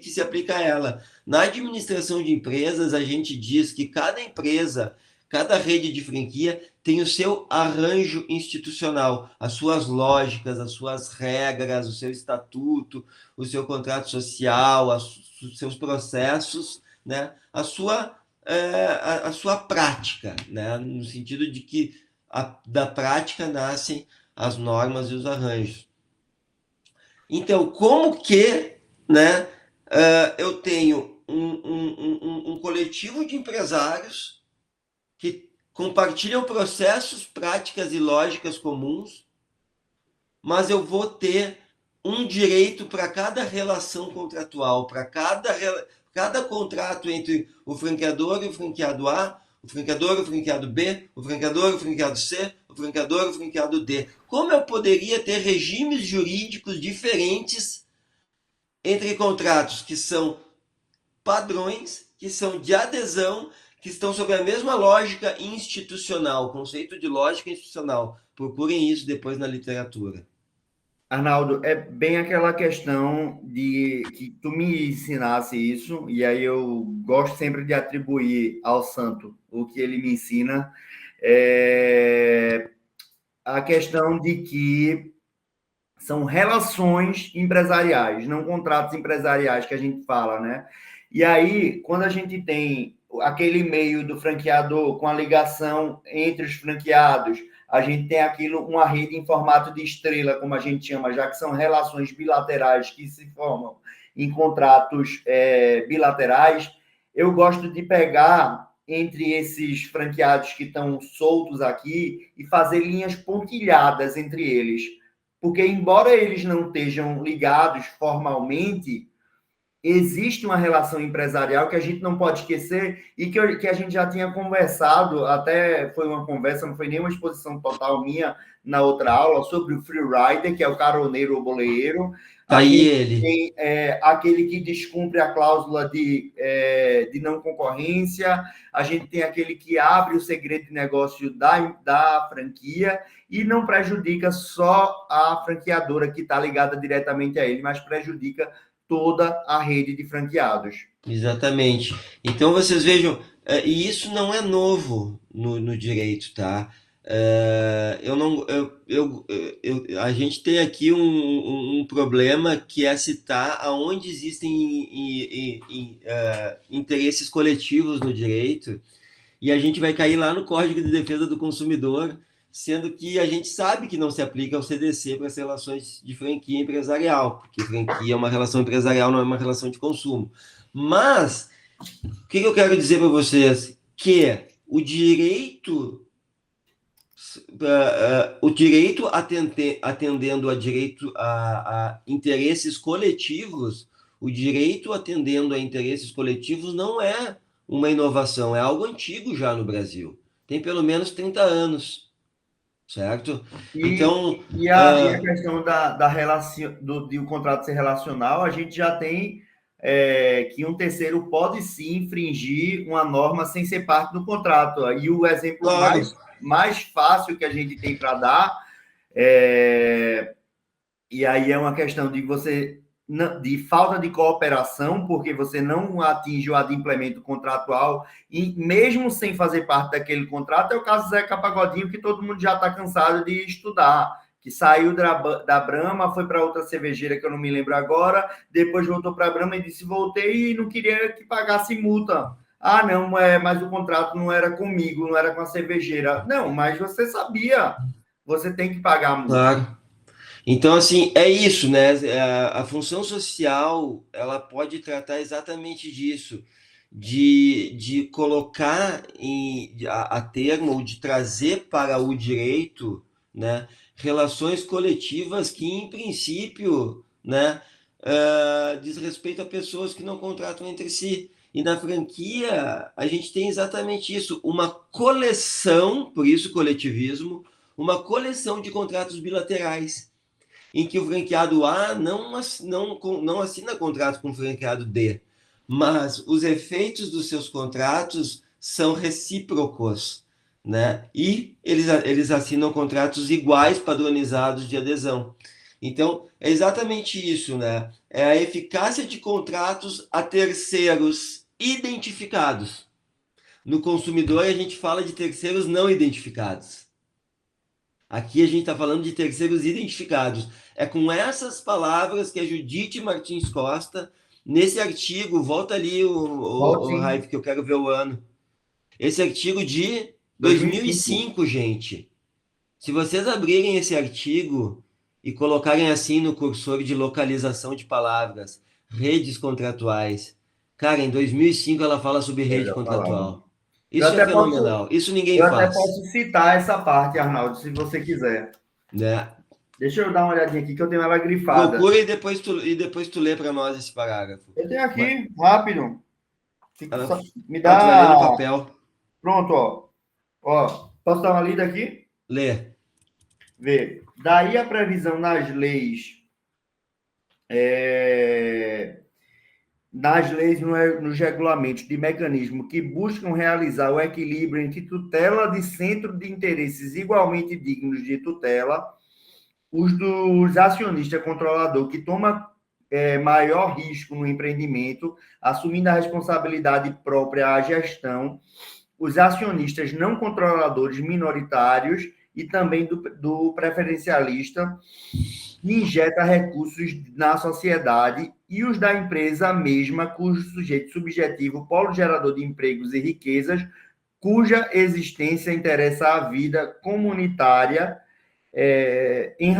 se aplica a ela. Na administração de empresas, a gente diz que cada empresa, cada rede de franquia tem o seu arranjo institucional, as suas lógicas, as suas regras, o seu estatuto, o seu contrato social, os seus processos, né? a sua prática, né? No sentido de que da prática nascem as normas e os arranjos. Então, como que, né, eu tenho um coletivo de empresários que compartilham processos, práticas e lógicas comuns, mas eu vou ter um direito para cada relação contratual, para cada contrato entre o franqueador e o franqueado A, o franqueador e o franqueado B, o franqueador e o franqueado C, o franqueador e o franqueado D. Como eu poderia ter regimes jurídicos diferentes entre contratos que são padrões, que são de adesão, que estão sob a mesma lógica institucional, conceito de lógica institucional. Procurem isso depois na literatura. Arnaldo, é bem aquela questão de que tu me ensinasse isso, e aí eu gosto sempre de atribuir ao santo o que ele me ensina, a questão de que são relações empresariais, não contratos empresariais que a gente fala, né? E aí, quando a gente tem aquele meio do franqueador com a ligação entre os franqueados, a gente tem aquilo, uma rede em formato de estrela, como a gente chama, já que são relações bilaterais que se formam em contratos bilaterais. Eu gosto de pegar entre esses franqueados que estão soltos aqui e fazer linhas pontilhadas entre eles. Porque, embora eles não estejam ligados formalmente, existe uma relação empresarial que a gente não pode esquecer e que a gente já tinha conversado, até foi uma conversa, não foi nenhuma exposição total minha na outra aula, sobre o freerider, que é o caroneiro ou boleeiro. Tá A aí gente ele. tem aquele que descumpre a cláusula de não concorrência, a gente tem aquele que abre o segredo de negócio da franquia e não prejudica só a franqueadora que está ligada diretamente a ele, mas prejudica toda a rede de franqueados. Exatamente. Então vocês vejam, e isso não é novo no direito, tá? Eu não, a gente tem aqui um problema que é citar aonde existem interesses coletivos no direito, e a gente vai cair lá no Código de Defesa do Consumidor, sendo que a gente sabe que não se aplica ao CDC para as relações de franquia empresarial, porque franquia é uma relação empresarial, não é uma relação de consumo. Mas, o que eu quero dizer para vocês? Que o direito atendendo a interesses coletivos, o direito atendendo a interesses coletivos não é uma inovação, é algo antigo já no Brasil. Tem pelo menos 30 anos, certo? Então, e a questão da relação, de o contrato ser relacional, a gente já tem que um terceiro pode sim infringir uma norma sem ser parte do contrato. E o exemplo claro, mais fácil que a gente tem para dar, e aí é uma questão de de falta de cooperação, porque você não atinge o adimplemento contratual, e mesmo sem fazer parte daquele contrato, é o caso do Zeca Pagodinho, que todo mundo já está cansado de estudar, que saiu da Brahma, foi para outra cervejeira, que eu não me lembro agora, depois voltou para a Brahma e disse, voltei e não queria que pagasse multa. Ah, não, mas o contrato não era comigo, não era com a cervejeira. Não, mas você sabia, você tem que pagar a multa. claro. Então, assim, é isso, né? A função social, ela pode tratar exatamente disso, de colocar a termo, ou de trazer para o direito, né, relações coletivas que, em princípio, né, diz respeito a pessoas que não contratam entre si. E na franquia, a gente tem exatamente isso, uma coleção, por isso coletivismo, uma coleção de contratos bilaterais em que o franqueado A não assina contrato com o franqueado D, mas os efeitos dos seus contratos são recíprocos, né? E eles assinam contratos iguais, padronizados de adesão. Então, é exatamente isso, né? É a eficácia de contratos a terceiros identificados. No consumidor, a gente fala de terceiros não identificados. Aqui a gente está falando de terceiros identificados. É com essas palavras que a Judite Martins Costa, nesse artigo, volta ali o Raif, que eu quero ver o ano. Esse artigo de 2005, gente. Se vocês abrirem esse artigo e colocarem assim no cursor de localização de palavras, redes contratuais, cara, em 2005 ela fala sobre rede contratual. Isso é fenomenal. Isso ninguém faz. Eu até posso citar essa parte, Arnaldo, se você quiser. Né? Deixa eu dar uma olhadinha aqui, que eu tenho ela grifada. Procura e depois tu lê para nós esse parágrafo. Eu tenho aqui, rápido. Me dá. Tu vai ler no papel. Pronto, ó. Posso dar uma lida aqui? Lê. Vê. Daí a previsão nas leis nos regulamentos de mecanismo que buscam realizar o equilíbrio entre tutela de centro de interesses igualmente dignos de tutela, os dos acionistas controlador que toma maior risco no empreendimento, assumindo a responsabilidade própria à gestão, os acionistas não controladores minoritários e também do preferencialista, que injeta recursos na sociedade, e os da empresa mesma, cujo sujeito subjetivo, polo gerador de empregos e riquezas, cuja existência interessa à vida comunitária, em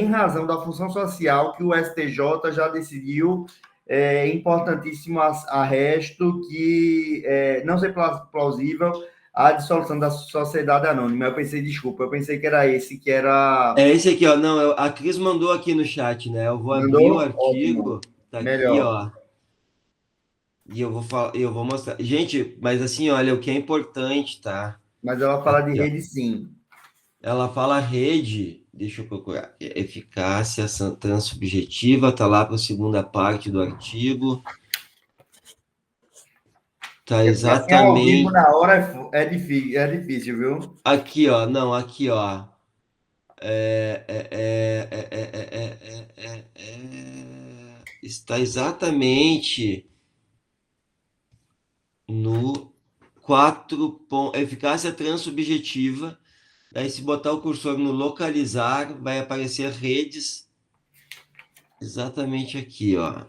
razão da função social que o STJ já decidiu, importantíssimo arresto, que não ser plausível a dissolução da sociedade anônima. Eu pensei que era esse, que era... É esse aqui, ó. Não, a Cris mandou aqui no chat, né? Eu vou abrir o artigo. Tá melhor. Aqui, ó. E eu vou mostrar. Gente, mas assim, olha, o que é importante, tá? Mas ela fala de Aqui, ó. rede sim. Ela fala rede, deixa eu procurar. Eficácia transubjetiva, tá lá para a segunda parte do artigo. Tá É porque assim, ao vivo, exatamente na hora, é difícil, viu? aqui, ó. Não, aqui, ó. Está exatamente no 4 ponto, eficácia transubjetiva. Daí, se botar o cursor no localizar, vai aparecer redes exatamente aqui, ó.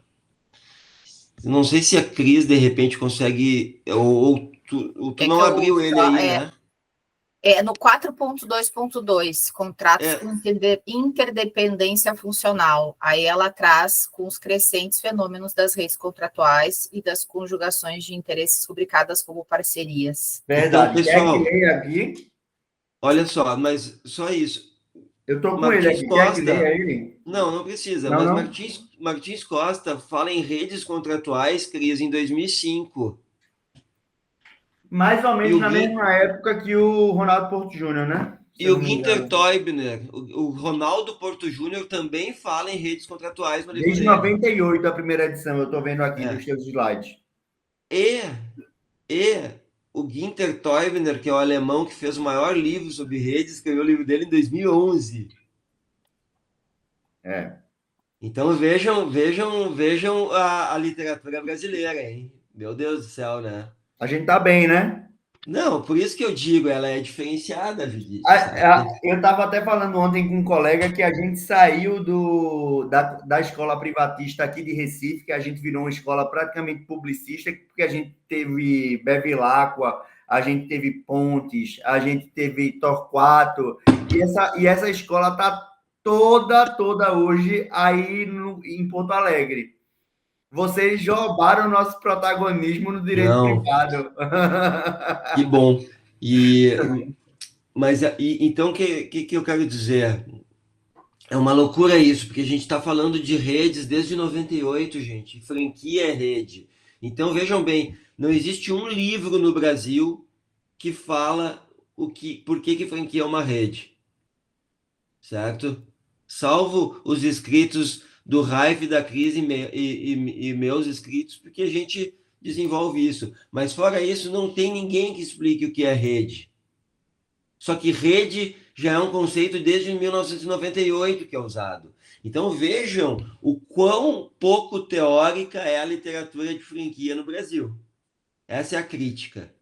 Não sei se a Cris de repente consegue, ou tu É não que eu abriu ele só, aí, né? no 4.2.2, contratos É, com interdependência funcional. Aí ela traz com os crescentes fenômenos das redes contratuais e das conjugações de interesses rubricadas como parcerias. então, Verdade. Quer que pessoal, leia aqui? olha só, mas só isso. Eu tô com ele Martins aqui. Quer que leia Costa, ele? não, não precisa, Não, mas não? Martins Costa fala em redes contratuais, Cris, em 2005. Mais ou E menos o, na Gui- mesma época que o Ronaldo Porto Júnior, né? Se e eu o não me Ginter engano. Teubner, o Ronaldo Porto Júnior também fala em redes contratuais no livro Desde dele. 98, a primeira edição, eu tô vendo aqui É. dos teus slides. E, e o Ginter Teubner, que é o alemão que fez o maior livro sobre redes, escreveu o livro dele em 2011. É. Então vejam a literatura brasileira, hein? Meu Deus do céu, né? A gente tá bem, né? Não, por isso que eu digo, ela é diferenciada, Judite, sabe? Eu estava até falando ontem com um colega que a gente saiu da escola privatista aqui de Recife, que a gente virou uma escola praticamente publicista, porque a gente teve Bevilacqua, a gente teve Pontes, a gente teve Torquato, e essa escola está toda hoje aí em Porto Alegre. Vocês roubaram o nosso protagonismo no direito Não, privado. que bom. Então, o que eu quero dizer? É uma loucura isso, porque a gente está falando de redes desde 98, gente. Franquia é rede. Então, vejam bem, não existe um livro no Brasil que fala por que franquia é uma rede, certo? Salvo os escritos do Raif, da Cris e meus escritos, porque a gente desenvolve isso. Mas fora isso, não tem ninguém que explique o que é rede. Só que rede já é um conceito desde 1998 que é usado. Então vejam o quão pouco teórica é a literatura de franquia no Brasil. Essa é a crítica.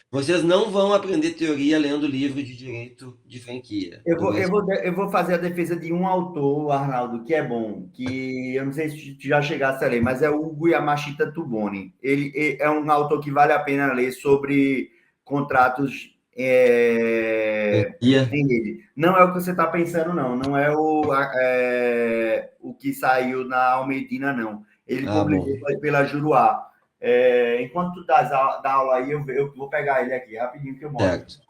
Vocês não vão aprender teoria lendo livro de direito de franquia Eu no vou, eu Brasil. vou, eu vou fazer a defesa de um autor, Arnaldo, que é bom, que eu não sei se tu já chegasse a ler, mas é o Hugo Yamashita Tuboni. Ele é um autor que vale a pena ler sobre contratos Franquia, em rede. Não é o que você está pensando, não. Não é o que saiu na Almedina, não. Ele bom, publicou pela Juruá. Enquanto tu dá aula aí, eu vou pegar ele aqui rapidinho que eu mostro. certo.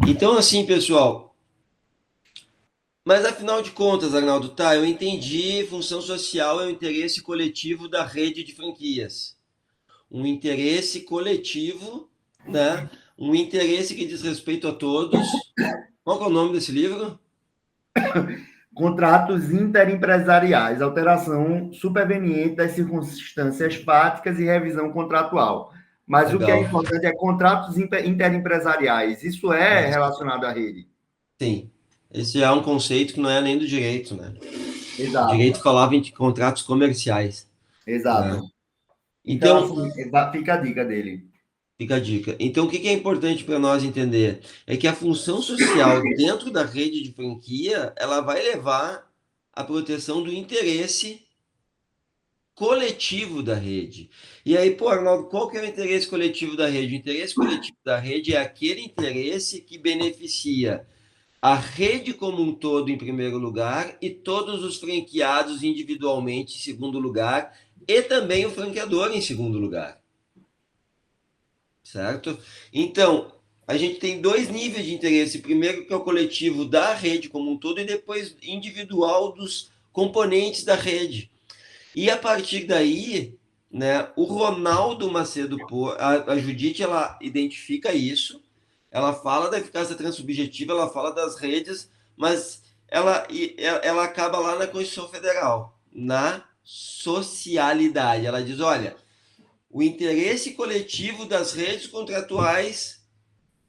Então assim, pessoal, mas afinal de contas, Arnaldo, tá, eu entendi, função social é o interesse coletivo da rede de franquias. Um interesse coletivo, né? Um interesse que diz respeito a todos. Qual que é o nome desse livro? Contratos interimpresariais, alteração superveniente das circunstâncias fáticas e revisão contratual. Mas o que é Legal. importante é contratos interimpresariais. Isso é É, relacionado à rede. sim. Esse é um conceito que não é nem do direito, né? O Exato, direito falava em contratos comerciais, né? exato. Então, Então, assim, fica a dica dele. fica a dica. Então, o que é importante para nós entender é que a função social dentro da rede de franquia, ela vai levar à proteção do interesse coletivo da rede. E aí, pô, Arnaldo, qual que é o interesse coletivo da rede? O interesse coletivo da rede é aquele interesse que beneficia a rede como um todo em primeiro lugar e todos os franqueados individualmente em segundo lugar e também o franqueador em segundo lugar, certo? Então, a gente tem dois níveis de interesse. Primeiro que é o coletivo da rede como um todo e depois individual dos componentes da rede. E a partir daí, né? O Ronaldo Macedo, a Judite, ela identifica isso, ela fala da eficácia transsubjetiva, ela fala das redes, mas ela acaba lá na Constituição Federal, na socialidade. Ela diz, olha, o interesse coletivo das redes contratuais,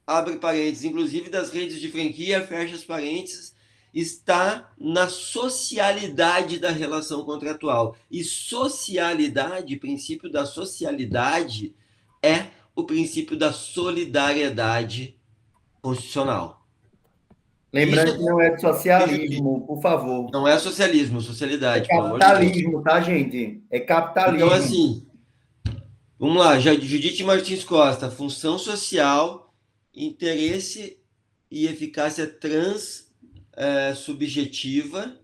abre parênteses, inclusive das redes de franquia, fecha as parênteses, está na socialidade da relação contratual. E socialidade, princípio da socialidade, é o princípio da solidariedade constitucional. Lembrando que não é socialismo, por favor. Não é socialismo, É socialidade, pelo amor de Deus. capitalismo, tá, gente? É capitalismo. Então, assim, vamos lá, Judite Martins Costa, função social, interesse e eficácia transsubjetiva,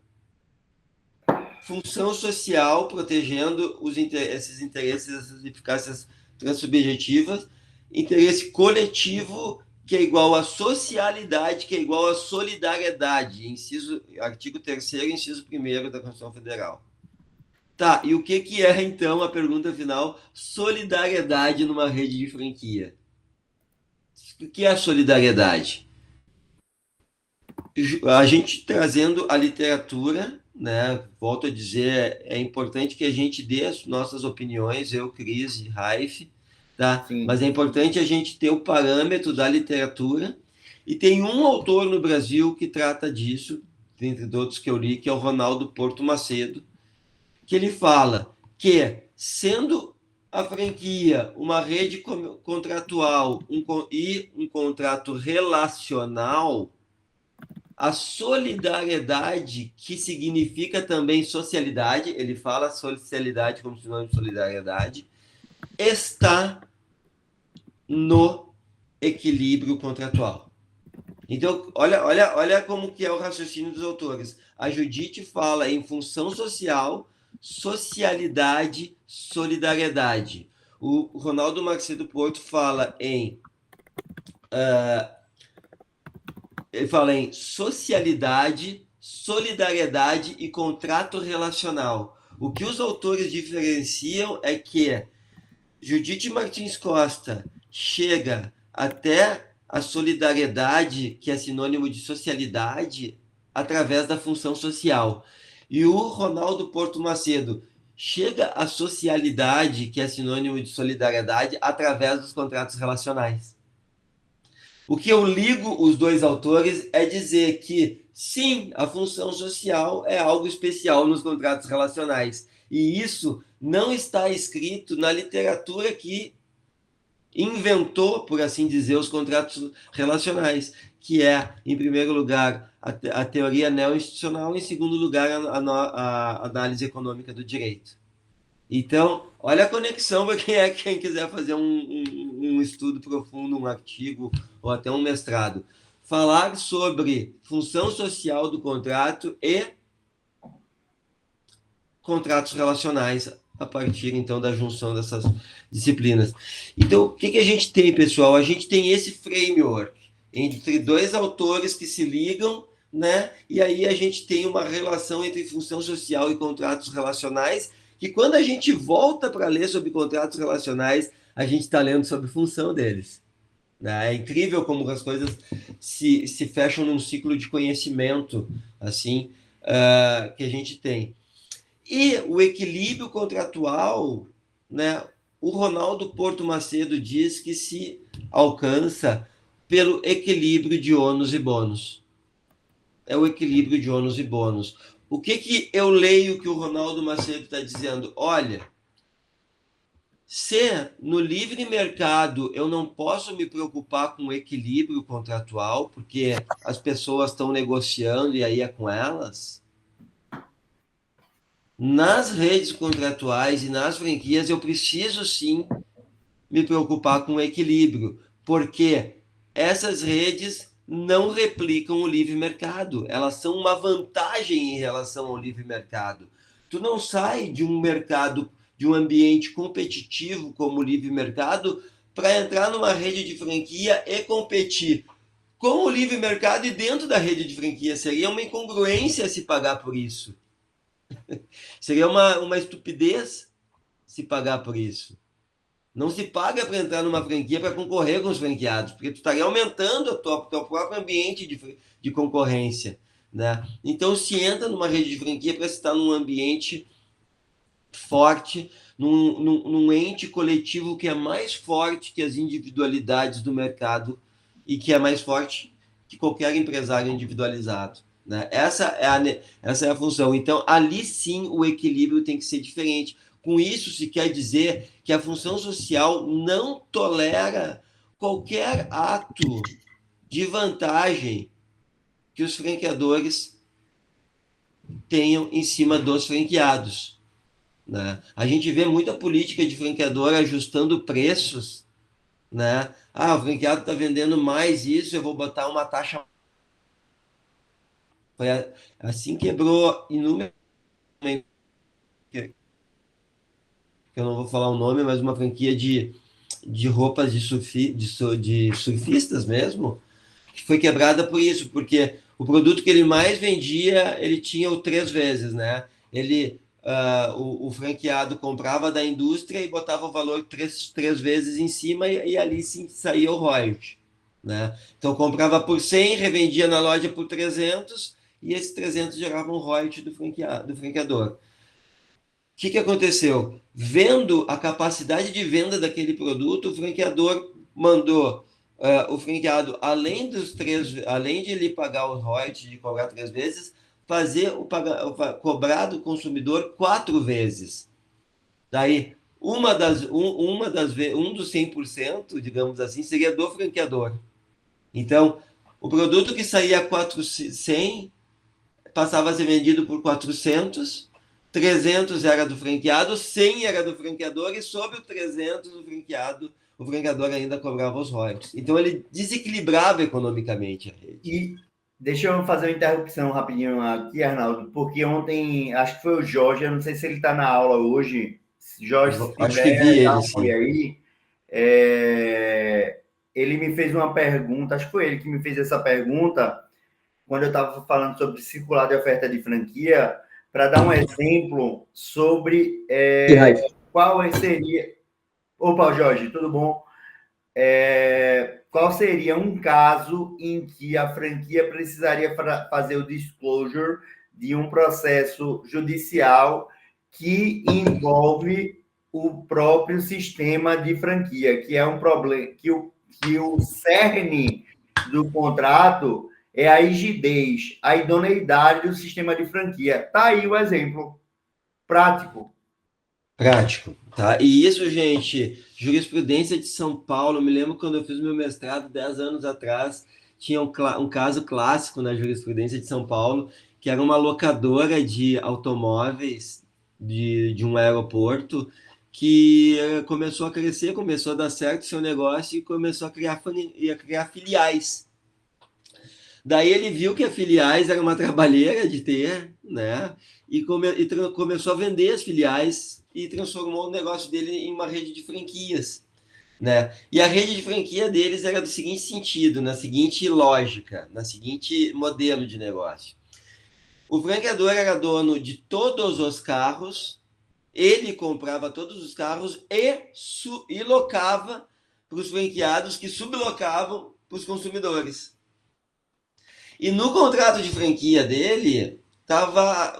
função social, protegendo esses interesses, essas eficácias transsubjetivas, interesse coletivo, que é igual à socialidade, que é igual à solidariedade, artigo 3º, inciso 1º da Constituição Federal. Tá, e o que é, então, a pergunta final? Solidariedade numa rede de franquia. O que é a solidariedade? A gente trazendo a literatura, né? Volto a dizer, é importante que a gente dê as nossas opiniões, eu, Cris e Raif, tá? Sim. Mas é importante a gente ter o parâmetro da literatura, e tem um autor no Brasil que trata disso, entre outros que eu li, que é o Ronaldo Porto Macedo, que ele fala que, sendo a franquia uma rede contratual e um contrato relacional, a solidariedade, que significa também socialidade, ele fala socialidade como sinônimo de solidariedade, está no equilíbrio contratual. Então, olha como que é o raciocínio dos autores. A Judite fala em função social, socialidade, solidariedade. O Ronaldo Macedo Porto fala em socialidade, solidariedade e contrato relacional. O que os autores diferenciam é que Judite Martins Costa chega até a solidariedade, que é sinônimo de socialidade, através da função social. E o Ronaldo Porto Macedo chega à socialidade, que é sinônimo de solidariedade, através dos contratos relacionais. O que eu ligo os dois autores é dizer que, sim, a função social é algo especial nos contratos relacionais. E isso não está escrito na literatura que inventou, por assim dizer, os contratos relacionais, que é, em primeiro lugar, a teoria neo-institucional, em segundo lugar, a análise econômica do direito. Então, olha a conexão para quem quiser fazer um estudo profundo, um artigo ou até um mestrado. Falar sobre função social do contrato e contratos relacionais a partir, então, da junção dessas disciplinas. Então, o que a gente tem, pessoal? A gente tem esse framework entre dois autores que se ligam, né? E aí a gente tem uma relação entre função social e contratos relacionais, que quando a gente volta para ler sobre contratos relacionais, a gente está lendo sobre função deles. É incrível como as coisas se fecham num ciclo de conhecimento, assim, que a gente tem. E o equilíbrio contratual, né? O Ronaldo Porto Macedo diz que se alcança pelo equilíbrio de ônus e bônus. É o equilíbrio de ônus e bônus. O que eu leio que o Ronaldo Macedo está dizendo? Olha, se no livre mercado eu não posso me preocupar com o equilíbrio contratual, porque as pessoas estão negociando e aí é com elas, nas redes contratuais e nas franquias eu preciso sim me preocupar com o equilíbrio, porque essas redes não replicam o livre mercado, elas são uma vantagem em relação ao livre mercado. Tu não sai de um mercado, de um ambiente competitivo como o livre mercado, para entrar numa rede de franquia e competir com o livre mercado e dentro da rede de franquia. Seria uma incongruência se pagar por isso. Seria uma estupidez se pagar por isso. Não se paga para entrar numa franquia para concorrer com os franqueados, porque tu estaria aumentando o teu próprio ambiente de concorrência, né? Então, se entra numa rede de franquia para estar num ambiente forte, num ente coletivo que é mais forte que as individualidades do mercado e que é mais forte que qualquer empresário individualizado, né? Essa é a função. Então, ali sim o equilíbrio tem que ser diferente. Com isso, se quer dizer que a função social não tolera qualquer ato de vantagem que os franqueadores tenham em cima dos franqueados, né? A gente vê muita política de franqueador ajustando preços, né? O franqueado está vendendo mais isso, eu vou botar uma taxa. Foi assim quebrou inúmeras. Eu não vou falar o nome, mas uma franquia de roupas de surfistas mesmo, que foi quebrada por isso, porque o produto que ele mais vendia, ele tinha o 3 vezes, né? O franqueado comprava da indústria e botava o valor três vezes em cima e ali sim saía o royalty, né? Então comprava por 100, revendia na loja por 300 e esses 300 geravam um royalty do franqueador. O que aconteceu? Vendo a capacidade de venda daquele produto, o franqueador mandou o franqueado, além de ele pagar o royalties de cobrar 3 vezes, cobrar do consumidor 4 vezes. Daí, um dos 100%, digamos assim, seria do franqueador. Então, o produto que saía 100 passava a ser vendido por 400, 300 era do franqueado, 100 era do franqueador e sobre o 300 o franqueador ainda cobrava os royalties. Então ele desequilibrava economicamente a rede. E deixa eu fazer uma interrupção rapidinho aqui, Arnaldo, porque ontem, acho que foi o Jorge, eu não sei se ele está na aula hoje. Jorge, se tiver, acho que vi ele, sim. Aí, ele me fez uma pergunta, acho que foi ele que me fez essa pergunta, quando eu estava falando sobre circular de oferta de franquia, para dar um exemplo sobre qual seria... Opa, Jorge, tudo bom? Qual seria um caso em que a franquia precisaria fazer o disclosure de um processo judicial que envolve o próprio sistema de franquia, que é um problema, que o cerne do contrato é a rigidez, a idoneidade do sistema de franquia. Está aí o exemplo prático. Prático, tá? E isso, gente, jurisprudência de São Paulo, me lembro quando eu fiz meu mestrado 10 anos atrás, tinha um caso clássico na jurisprudência de São Paulo, que era uma locadora de automóveis de um aeroporto que começou a crescer, começou a dar certo o seu negócio e começou a criar filiais. Daí ele viu que a filiais era uma trabalheira de ter, né? E começou a vender as filiais e transformou o negócio dele em uma rede de franquias, né? E a rede de franquia deles era do seguinte sentido, na seguinte lógica, na seguinte modelo de negócio. O franqueador era dono de todos os carros, ele comprava todos os carros e locava para os franqueados que sublocavam para os consumidores. E no contrato de franquia dele,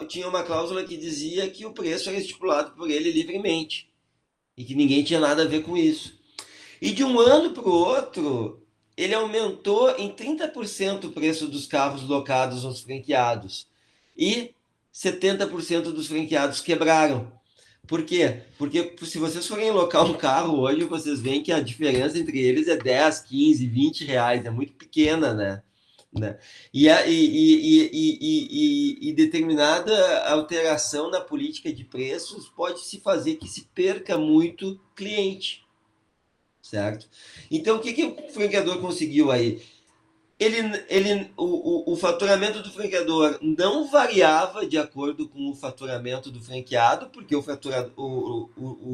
tinha uma cláusula que dizia que o preço era estipulado por ele livremente e que ninguém tinha nada a ver com isso. E de um ano para o outro, ele aumentou em 30% o preço dos carros locados aos franqueados e 70% dos franqueados quebraram. Por quê? Porque se vocês forem locar um carro hoje, vocês veem que a diferença entre eles é 10, 15, 20 reais, é muito pequena, né? E determinada alteração na política de preços pode se fazer que se perca muito cliente, certo? Então, o que o franqueador conseguiu aí? O faturamento do franqueador não variava de acordo com o faturamento do franqueado, porque o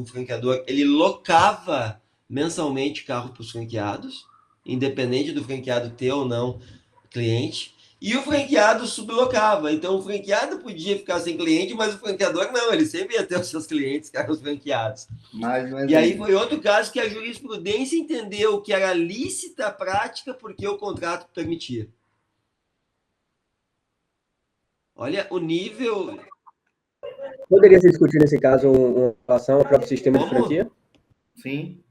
franqueador ele locava mensalmente carro para os franqueados, independente do franqueado ter ou não cliente, e o franqueado sublocava. Então, o franqueado podia ficar sem cliente, mas o franqueador não, ele sempre ia ter os seus clientes, que eram os franqueados. Mais um E aí exemplo. foi outro caso que a jurisprudência entendeu que era lícita a prática porque o contrato permitia. Olha o nível. Poderia se discutir nesse caso uma relação ao próprio sistema de franquia? Sim.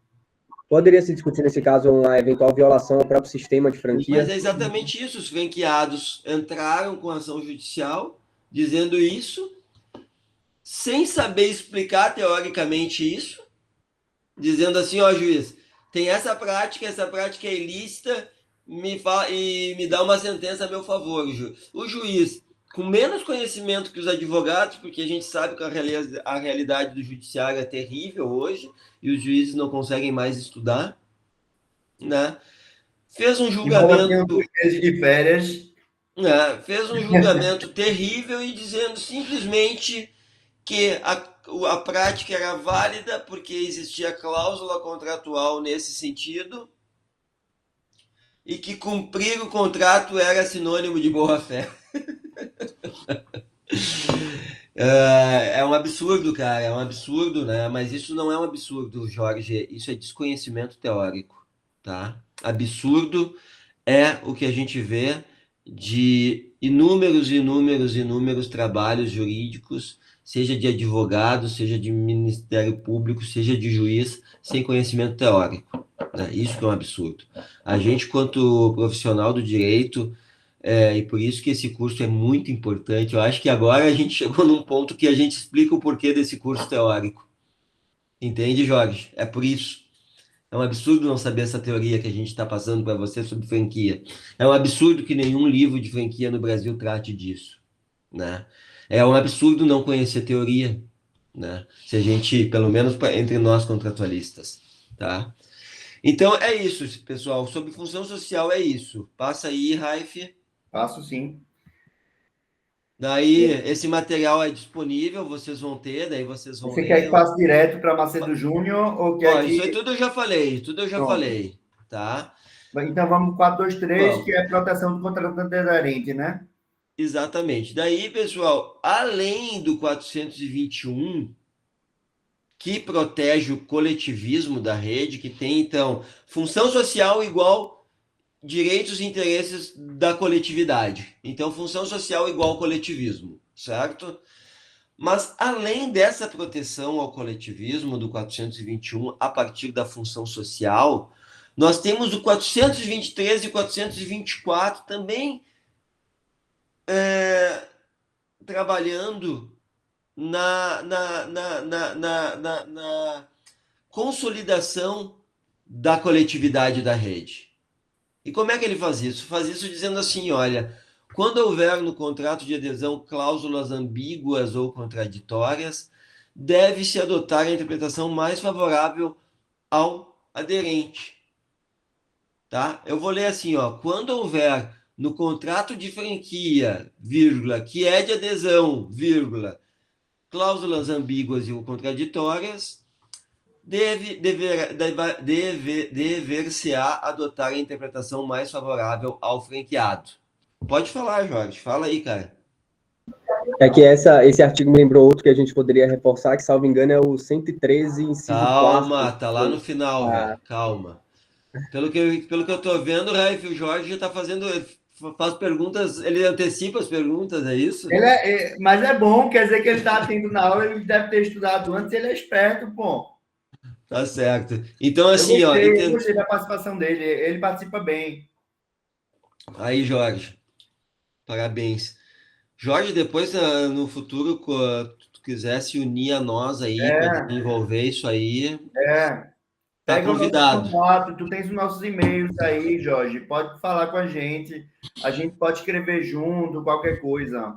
Poderia se discutir nesse caso uma eventual violação ao próprio sistema de franquia? Mas é exatamente isso. Os franqueados entraram com ação judicial dizendo isso, sem saber explicar teoricamente isso, dizendo assim, ó, juiz, tem essa prática é ilícita, e me dá uma sentença a meu favor. O juiz, com menos conhecimento que os advogados, porque a gente sabe que a realidade do judiciário é terrível hoje, e os juízes não conseguem mais estudar, né? Fez um julgamento. De férias. Fez um julgamento terrível e dizendo simplesmente que a prática era válida porque existia cláusula contratual nesse sentido e que cumprir o contrato era sinônimo de boa-fé. É um absurdo, cara, é um absurdo, né? Mas isso não é um absurdo, Jorge, isso é desconhecimento teórico, tá? Absurdo é o que a gente vê de inúmeros trabalhos jurídicos, seja de advogado, seja de Ministério Público, seja de juiz, sem conhecimento teórico, né? Isso que é um absurdo. A gente, quanto profissional do direito, e por isso que esse curso é muito importante, eu acho que agora a gente chegou num ponto que a gente explica o porquê desse curso teórico. Entende, Jorge? É por isso. É um absurdo não saber essa teoria que a gente está passando para você sobre franquia. É um absurdo que nenhum livro de franquia no Brasil trate disso, né? É um absurdo não conhecer teoria, né? Se a gente, pelo menos entre nós contratualistas, tá? Então é isso, pessoal. Sobre função social é isso. Passa aí, Raif. Passo sim. Daí esse material é disponível, vocês vão ter, daí vocês vão Você ler. quer que passe direto para Macedo Júnior ou quer que... Isso aí tudo eu já falei, Pronto. tá? Então vamos 423, Vamos. que é proteção do contratante aderente, né? Exatamente. Daí, pessoal, além do 421, que protege o coletivismo da rede, que tem, então, função social igual direitos e interesses da coletividade. Então, função social igual coletivismo, certo? Mas, além dessa proteção ao coletivismo do 421, a partir da função social, nós temos o 423 e 424 também trabalhando na consolidação da coletividade da rede. E como é que ele faz isso? Faz isso dizendo assim, olha, quando houver no contrato de adesão cláusulas ambíguas ou contraditórias, deve-se adotar a interpretação mais favorável ao aderente. Tá? Eu vou ler assim, ó, quando houver no contrato de franquia, vírgula, que é de adesão, vírgula, cláusulas ambíguas e contraditórias, dever-se-á adotar a interpretação mais favorável ao franqueado. Pode falar, Jorge. Fala aí, cara. É que esse artigo me lembrou outro que a gente poderia reforçar, que, salvo engano, é o 113, inciso 4. Calma, tá lá no final, velho. Calma. Pelo que eu tô vendo, Raif, o Jorge já tá fazendo... Faz perguntas, ele antecipa as perguntas, é isso? Mas é bom, quer dizer que ele está atento na aula, ele deve ter estudado antes, ele é esperto, pô. Tá certo. Então, assim, eu gostei da participação dele, ele participa bem. Aí, Jorge, parabéns. Jorge, depois, no futuro, se tu quiser se unir a nós aí para desenvolver isso aí, tá convidado. Tu tens os nossos e-mails aí, Jorge, pode falar com a gente pode escrever junto, qualquer coisa.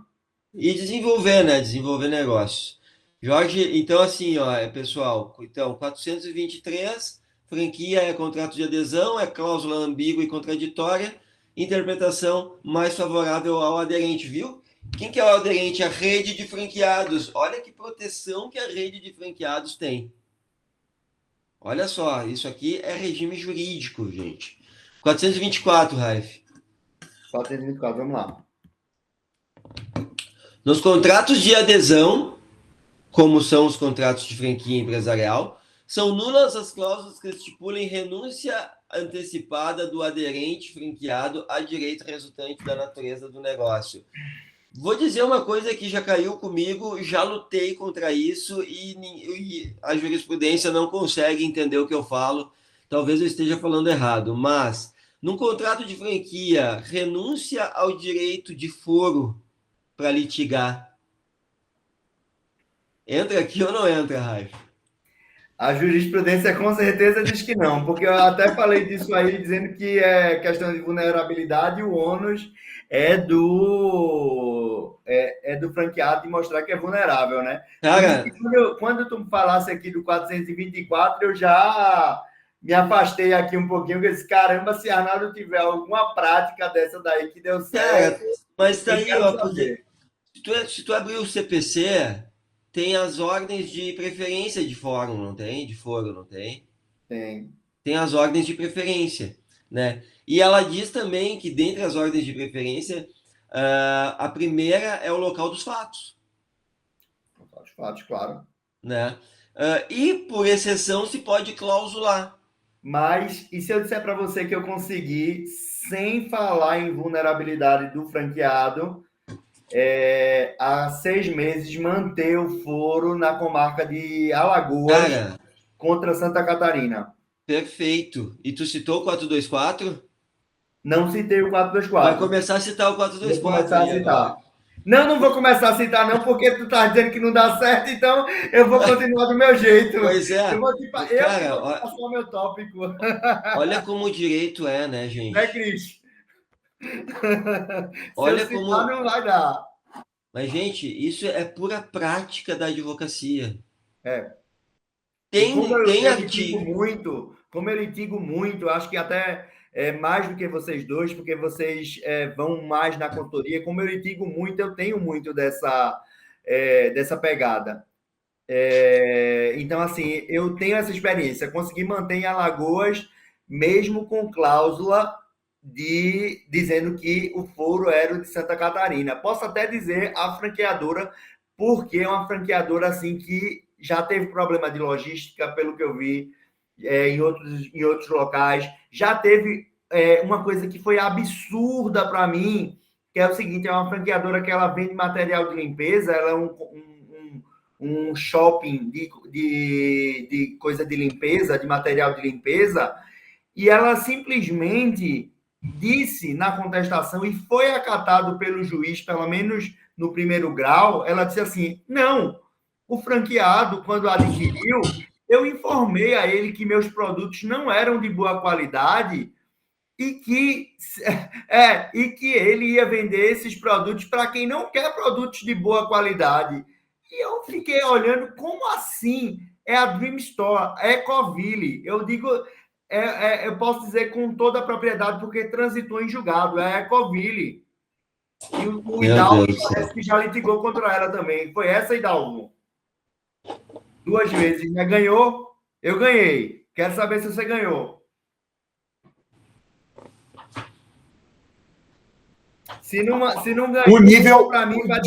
E desenvolver, né? Desenvolver negócios. Jorge, então assim, pessoal, então 423, franquia é contrato de adesão, é cláusula ambígua e contraditória, interpretação mais favorável ao aderente, viu? Quem que é o aderente? A rede de franqueados. Olha que proteção que a rede de franqueados tem. Olha só, isso aqui é regime jurídico, gente. 424, Raif. 424, vamos lá. Nos contratos de adesão, como são os contratos de franquia empresarial, são nulas as cláusulas que estipulem renúncia antecipada do aderente franqueado a direito resultante da natureza do negócio. Vou dizer uma coisa que já caiu comigo, já lutei contra isso e a jurisprudência não consegue entender o que eu falo. Talvez eu esteja falando errado, mas num contrato de franquia, renúncia ao direito de foro para litigar. Entra aqui ou não entra, Raif? A jurisprudência com certeza diz que não, porque eu até falei disso aí, dizendo que é questão de vulnerabilidade, o ônus é do franqueado de mostrar que é vulnerável, né? Cara, Quando tu falasse aqui do 424, eu já me afastei aqui um pouquinho, porque eu disse, caramba, se Arnaldo tiver alguma prática dessa daí que deu certo, mas tá eu aí, quero ó, saber. se tu abrir o CPC, tem as ordens de preferência de fórum, não tem? De foro, não tem? Tem. Tem as ordens de preferência, né? E ela diz também que dentre as ordens de preferência, a primeira é o local dos fatos, Os fatos, claro. né? E por exceção se pode clausular. Mas, e se eu disser para você que eu consegui, sem falar em vulnerabilidade do franqueado, há 6 meses manter o foro na comarca de Alagoas Cara, contra Santa Catarina? perfeito. E tu citou o 424? Não citei o Vai 424. começar a citar o Vou 424 começar a aí citar. agora. Não, não vou começar a citar, não, porque tu tá dizendo que não dá certo, então eu vou continuar do meu jeito. Pois é. Eu que Cara, vou te passar o meu tópico. olha como o direito é, né, Né, gente? Cris? Se eu Olha citar, como. não vai dar. Mas, gente, isso é pura prática da advocacia. É. E Tem artigo. como eu litigo muito, acho que até mais do que vocês dois, porque vocês vão mais na consultoria, como eu litigo muito, eu tenho muito dessa pegada. Então, assim, eu tenho essa experiência, consegui manter em Alagoas, mesmo com cláusula dizendo que o foro era o de Santa Catarina. Posso até dizer a franqueadora, porque é uma franqueadora assim que já teve problema de logística, pelo que eu vi, em outros locais. Já teve uma coisa que foi absurda para mim, que é o seguinte: é uma franqueadora que ela vende material de limpeza, ela é um shopping de coisa de limpeza, de material de limpeza, e ela simplesmente disse na contestação, e foi acatado pelo juiz, pelo menos no primeiro grau, ela disse assim: não, o franqueado, quando adquiriu, eu informei a ele que meus produtos não eram de boa qualidade e que ele ia vender esses produtos para quem não quer produtos de boa qualidade. E eu fiquei olhando, como assim? É a Dream Store, é Ecoville. Eu digo, eu posso dizer com toda a propriedade, porque transitou em julgado, é a Ecoville. E o Meu Hidalgo Deus do céu. parece que já litigou contra ela também. Foi essa, Hidalgo? 2 vezes, né? Ganhou? Eu ganhei. Quero saber se você ganhou. Se não ganhou, O nível. para mim vai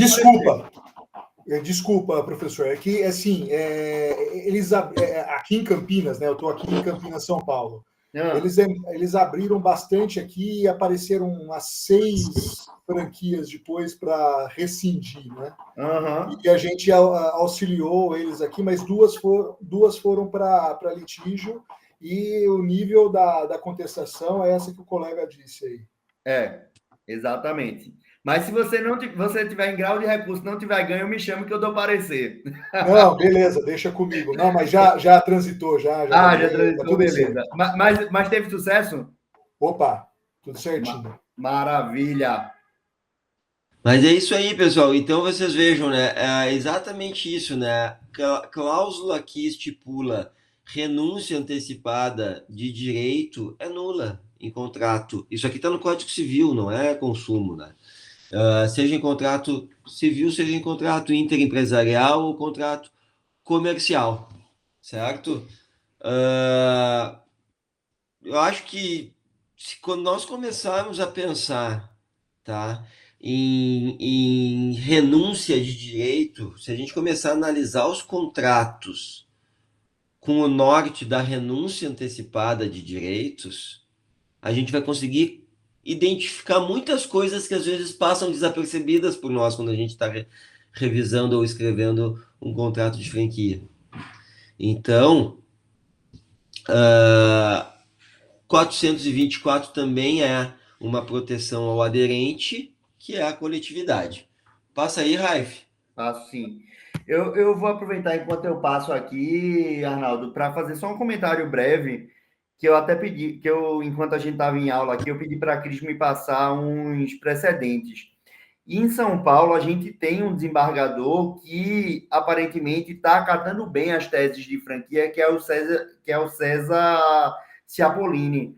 Desculpa, professor. É que, assim, eles aqui em Campinas, né? Eu estou aqui em Campinas, São Paulo. Eles abriram bastante aqui e apareceram umas 6 franquias depois para rescindir, né? Uhum. E a gente auxiliou eles aqui, mas duas foram para litígio, e o nível da contestação é essa que o colega disse aí. Exatamente. Mas se você tiver em grau de recurso, não tiver ganho, me chame que eu dou parecer. Não, beleza, deixa comigo. Não, mas já transitou, já já dei, transitou, tudo beleza. certo. Mas teve sucesso? Opa, tudo certinho. Maravilha. Mas é isso aí, pessoal. Então vocês vejam, né? É exatamente isso, né? Cláusula que estipula renúncia antecipada de direito é nula em contrato. Isso aqui está no Código Civil, não é consumo, né? Seja em contrato civil, seja em contrato interempresarial ou contrato comercial, certo? Eu acho que quando nós começarmos a pensar, tá? em renúncia de direito, se a gente começar a analisar os contratos com o norte da renúncia antecipada de direitos, a gente vai conseguir identificar muitas coisas que às vezes passam desapercebidas por nós quando a gente está revisando ou escrevendo um contrato de franquia. Então, 424 também é uma proteção ao aderente, que é a coletividade. Passa aí, Raif. Passo sim. Eu vou aproveitar enquanto eu passo aqui, Arnaldo, para fazer só um comentário breve, que eu até pedi, enquanto a gente estava em aula aqui, eu pedi para a Cris me passar uns precedentes. E em São Paulo, a gente tem um desembargador que aparentemente está acatando bem as teses de franquia, que é o César Ciapolini.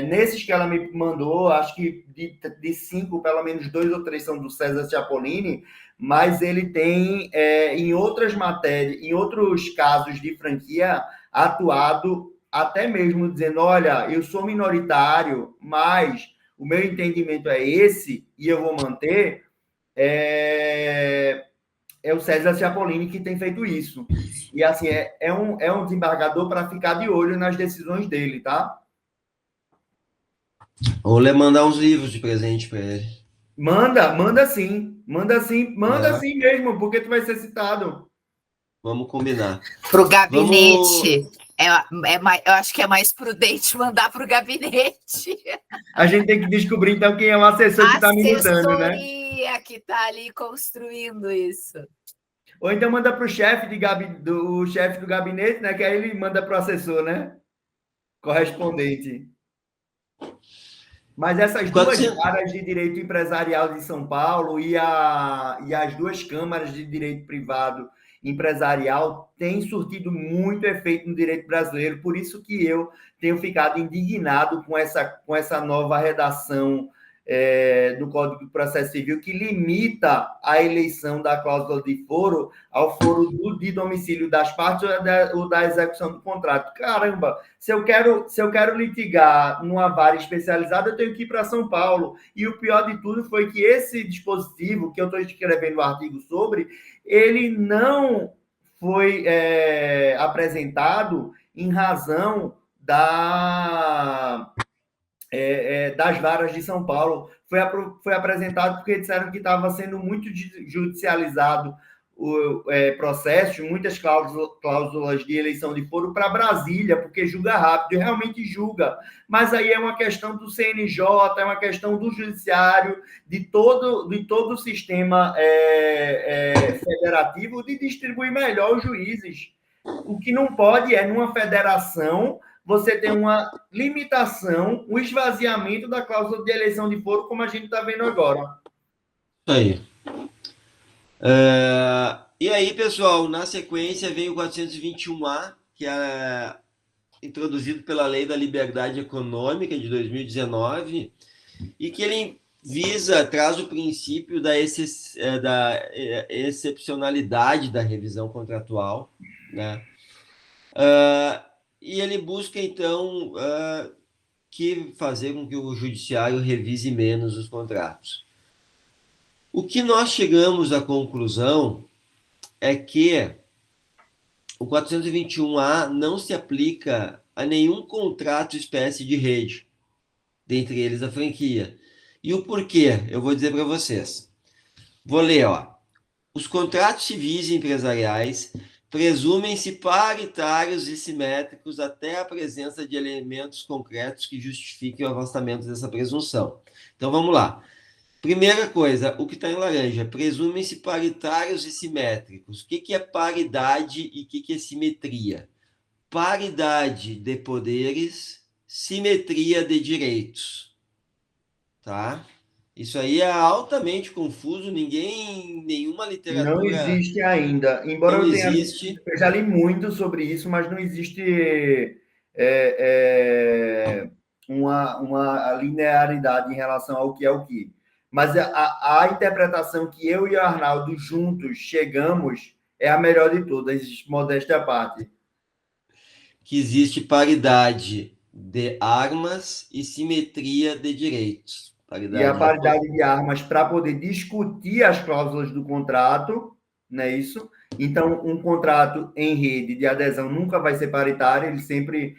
Nesses que ela me mandou, acho que de 5, pelo menos 2 ou 3 são do César Ciapolini, mas ele tem, em outras matérias, em outros casos de franquia, atuado até mesmo dizendo, olha, eu sou minoritário, mas o meu entendimento é esse, e eu vou manter, é o César Ciapolini que tem feito isso. E, assim, é um desembargador para ficar de olho nas decisões dele, tá? Ou mandar uns livros de presente para ele. Manda sim mesmo, porque tu vai ser citado. Vamos combinar. Pro gabinete. Eu acho que é mais prudente mandar para o gabinete. A gente tem que descobrir, então, quem é o assessor que está me mudando, né? Assessoria que está ali construindo isso. Ou então manda para o chefe do gabinete, né? Que aí ele manda para o assessor, né? Correspondente. Mas essas duas varas de direito empresarial de São Paulo e as duas câmaras de direito privado empresarial têm surtido muito efeito no direito brasileiro, por isso que eu tenho ficado indignado com essa nova redação do Código de Processo Civil, que limita a eleição da cláusula de foro ao foro de domicílio das partes ou da execução do contrato. Caramba, se eu quero litigar numa vara especializada, eu tenho que ir para São Paulo. E o pior de tudo foi que esse dispositivo, que eu estou escrevendo um artigo sobre, ele não foi apresentado em razão das varas de São Paulo. Foi apresentado porque disseram que estava sendo muito judicializado o processo, muitas cláusulas de eleição de foro para Brasília, porque julga rápido, e realmente julga. Mas aí é uma questão do CNJ, é uma questão do judiciário, de todo o sistema federativo, de distribuir melhor os juízes. O que não pode numa federação, você tem uma limitação, um esvaziamento da cláusula de eleição de foro, como a gente está vendo agora. Isso aí. E aí, pessoal, na sequência vem o 421A, que é introduzido pela Lei da Liberdade Econômica de 2019, e que ele traz o princípio da excepcionalidade da revisão contratual, né? E ele busca, então, fazer com que o judiciário revise menos os contratos. O que nós chegamos à conclusão é que o 421A não se aplica a nenhum contrato espécie de rede, dentre eles a franquia. E o porquê? Eu vou dizer para vocês. Vou ler, ó. Os contratos civis e empresariais presumem-se paritários e simétricos até a presença de elementos concretos que justifiquem o afastamento dessa presunção. Então, vamos lá. Primeira coisa, o que está em laranja, presumem-se paritários e simétricos. O que é paridade e o que é simetria? Paridade de poderes, simetria de direitos. Tá? Isso aí é altamente confuso, nenhuma literatura... Não existe ainda, embora eu já li muito sobre isso, mas não existe uma linearidade em relação ao que é o que. Mas a interpretação que eu e o Arnaldo juntos chegamos é a melhor de todas, modéstia à parte. Que existe paridade de armas e simetria de direitos. e a paridade de armas para poder discutir as cláusulas do contrato, não é isso? Então, um contrato em rede de adesão nunca vai ser paritário, ele sempre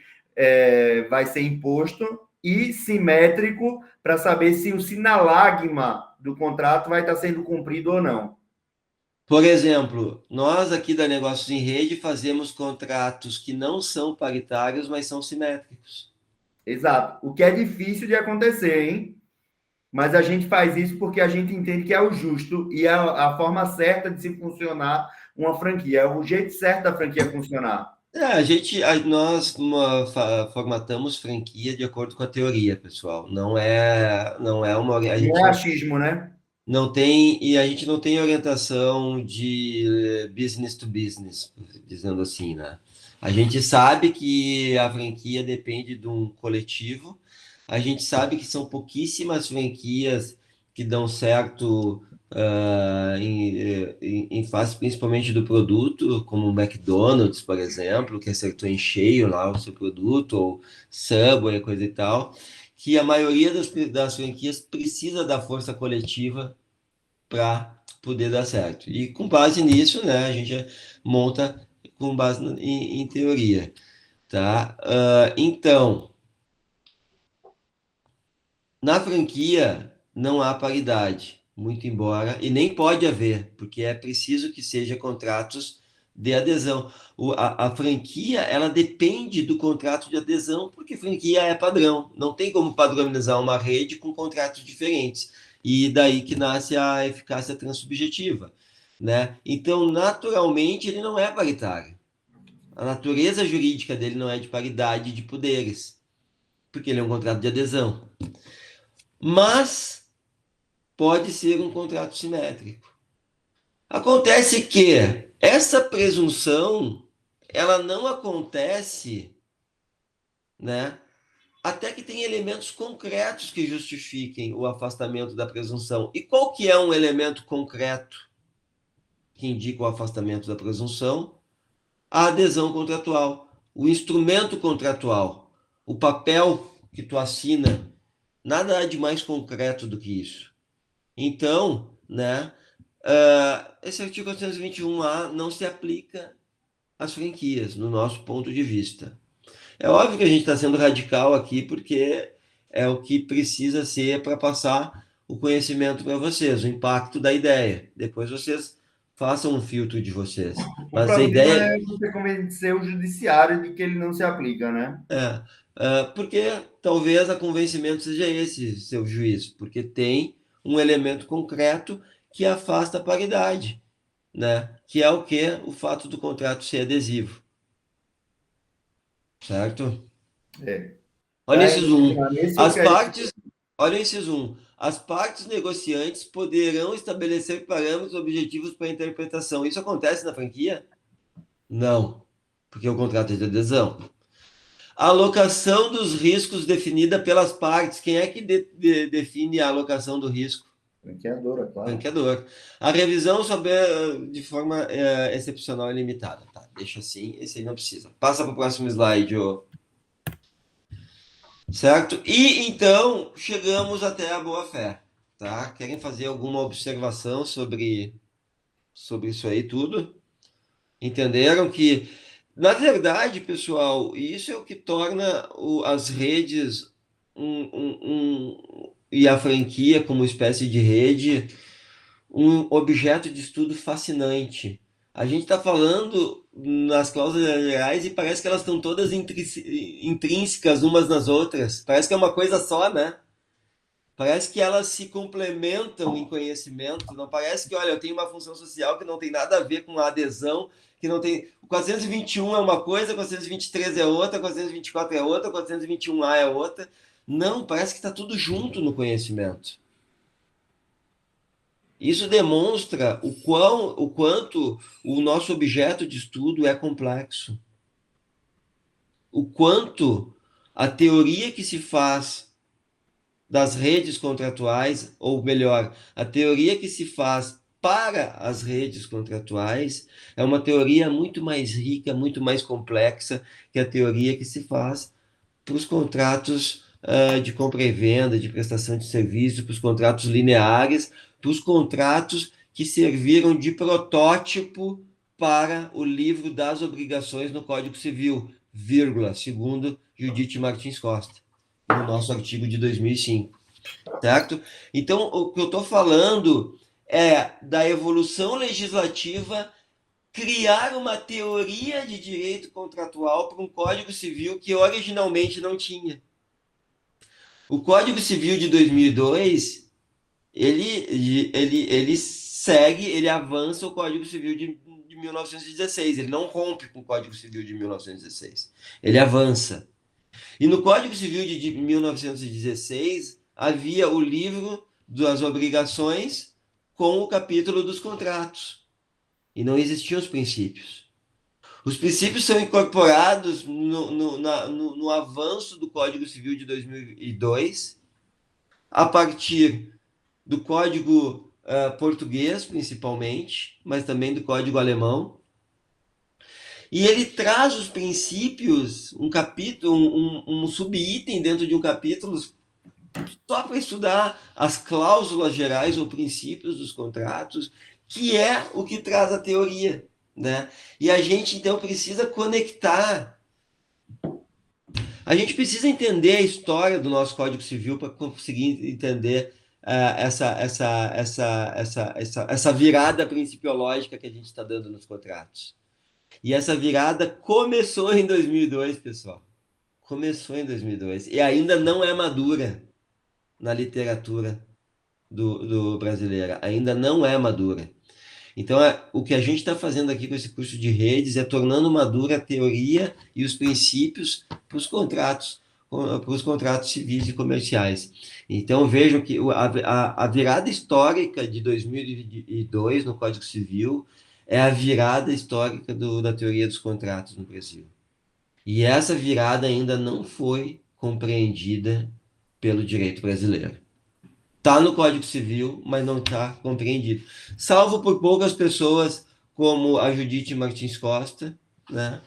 vai ser imposto e simétrico para saber se o sinalagma do contrato vai estar sendo cumprido ou não. Por exemplo, nós aqui da Negócios em Rede fazemos contratos que não são paritários, mas são simétricos. Exato. O que é difícil de acontecer, hein? Mas a gente faz isso porque a gente entende que é o justo e é a forma certa de se funcionar uma franquia, é o jeito certo da franquia funcionar. Nós formatamos franquia de acordo com a teoria, pessoal. Não é uma. Não é achismo, né? Não tem, e a gente não tem orientação de business to business, dizendo assim, né? A gente sabe que a franquia depende de um coletivo, a gente sabe que são pouquíssimas franquias que dão certo em face principalmente do produto, como o McDonald's, por exemplo, que acertou em cheio lá o seu produto, ou Subway, coisa e tal, que a maioria das franquias precisa da força coletiva para poder dar certo. E com base nisso, né, a gente monta com base em teoria, tá? Então, na franquia não há paridade, muito embora, e nem pode haver, porque é preciso que seja contratos de adesão. A franquia, ela depende do contrato de adesão, porque franquia é padrão. Não tem como padronizar uma rede com contratos diferentes. E daí que nasce a eficácia transubjetiva, né? Então, naturalmente, ele não é paritário. A natureza jurídica dele não é de paridade de poderes, porque ele é um contrato de adesão. Mas pode ser um contrato simétrico. Acontece que essa presunção, ela não acontece, né, até que tem elementos concretos que justifiquem o afastamento da presunção. E qual que é um elemento concreto que indica o afastamento da presunção? A adesão contratual, o instrumento contratual, o papel que tu assina. Nada há de mais concreto do que isso. Então, né, esse artigo 421A não se aplica às franquias, no nosso ponto de vista. É óbvio que a gente está sendo radical aqui, porque é o que precisa ser para passar o conhecimento para vocês, o impacto da ideia. Depois vocês façam um filtro de vocês. Mas a ideia é você convencer o judiciário de que ele não se aplica, né? Porque talvez a convencimento seja esse, seu juiz, porque tem um elemento concreto que afasta a paridade, né? Que é o quê? O fato do contrato ser adesivo. Certo? Olha esse zoom. Olha esse zoom. As partes negociantes poderão estabelecer parâmetros objetivos para a interpretação. Isso acontece na franquia? Não, porque o contrato é de adesão. A alocação dos riscos definida pelas partes. Quem é que define a alocação do risco? Franqueadora, claro. Franqueador. A revisão sobre de forma excepcional e limitada. Tá, deixa assim, esse aí não precisa. Passa para o próximo slide, ô. Certo? E então chegamos até a boa-fé. Tá? Querem fazer alguma observação sobre isso aí tudo? Entenderam que, na verdade, pessoal, isso é o que torna as redes e a franquia como espécie de rede um objeto de estudo fascinante. A gente está falando nas cláusulas gerais e parece que elas estão todas intrínsecas umas nas outras. Parece que é uma coisa só, né? Parece que elas se complementam em conhecimento. Não parece que, olha, eu tenho uma função social que não tem nada a ver com a adesão, que não tem... O 421 é uma coisa, o 423 é outra, o 424 é outra, o 421A é outra. Não, parece que está tudo junto no conhecimento. Isso demonstra o quanto o nosso objeto de estudo é complexo. O quanto a teoria que se faz das redes contratuais, ou melhor, a teoria que se faz para as redes contratuais é uma teoria muito mais rica, muito mais complexa que a teoria que se faz para os contratos de compra e venda, de prestação de serviço, para os contratos lineares, para os contratos que serviram de protótipo para o livro das obrigações no Código Civil, vírgula, segundo Judite Martins Costa, no nosso artigo de 2005, certo? Então, o que eu estou falando é da evolução legislativa criar uma teoria de direito contratual para um Código Civil que originalmente não tinha. O Código Civil de 2002, ele segue, ele avança o Código Civil de 1916, ele não rompe com o Código Civil de 1916, ele avança. E no Código Civil de 1916, havia o livro das obrigações com o capítulo dos contratos, e não existiam os princípios. Os princípios são incorporados no avanço do Código Civil de 2002, a partir do Código português, principalmente, mas também do Código alemão. E ele traz os princípios, um capítulo, um subitem dentro de um capítulo, só para estudar as cláusulas gerais ou princípios dos contratos, que é o que traz a teoria, né? E a gente, então, precisa conectar. A gente precisa entender a história do nosso Código Civil para conseguir entender essa virada principiológica que a gente está dando nos contratos. E essa virada começou em 2002, pessoal. Começou em 2002. E ainda não é madura na literatura do brasileira. Ainda não é madura. Então, o que a gente está fazendo aqui com esse curso de redes é tornando madura a teoria e os princípios para os contratos civis e comerciais. Então, vejam que a virada histórica de 2002 no Código Civil é a virada histórica da teoria dos contratos no Brasil. E essa virada ainda não foi compreendida pelo direito brasileiro. Está no Código Civil, mas não está compreendido. Salvo por poucas pessoas, como a Judite Martins Costa, né?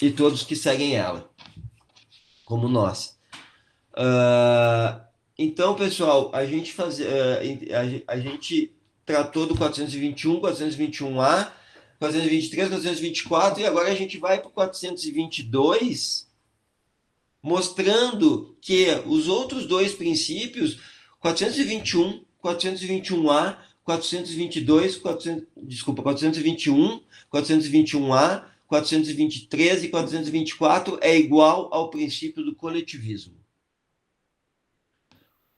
E todos que seguem ela, como nós. Então, pessoal, a gente tratou do 421, 421A, 423, 424, e agora a gente vai para o 422, mostrando que os outros dois princípios, 421, 421A, 422, 421, 421A, 423 e 424 é igual ao princípio do coletivismo.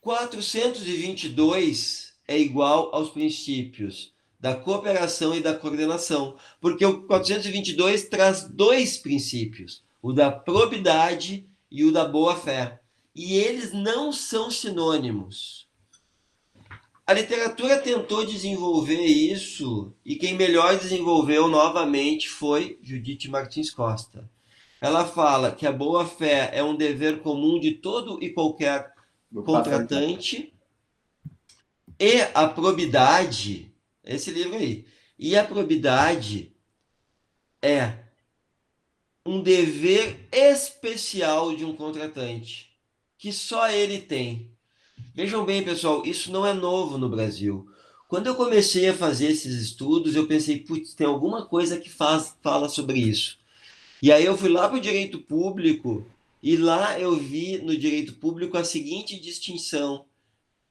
422 é igual aos princípios da cooperação e da coordenação, porque o 422 traz dois princípios, o da probidade e o da boa-fé. E eles não são sinônimos. A literatura tentou desenvolver isso, e quem melhor desenvolveu novamente foi Judite Martins Costa. Ela fala que a boa-fé é um dever comum de todo e qualquer contratante, e a probidade, esse livro aí, e a probidade é um dever especial de um contratante, que só ele tem. Vejam bem, pessoal, isso não é novo no Brasil. Quando eu comecei a fazer esses estudos, eu pensei, putz, tem alguma coisa que fala sobre isso. E aí eu fui lá para o direito público, e lá eu vi no direito público a seguinte distinção: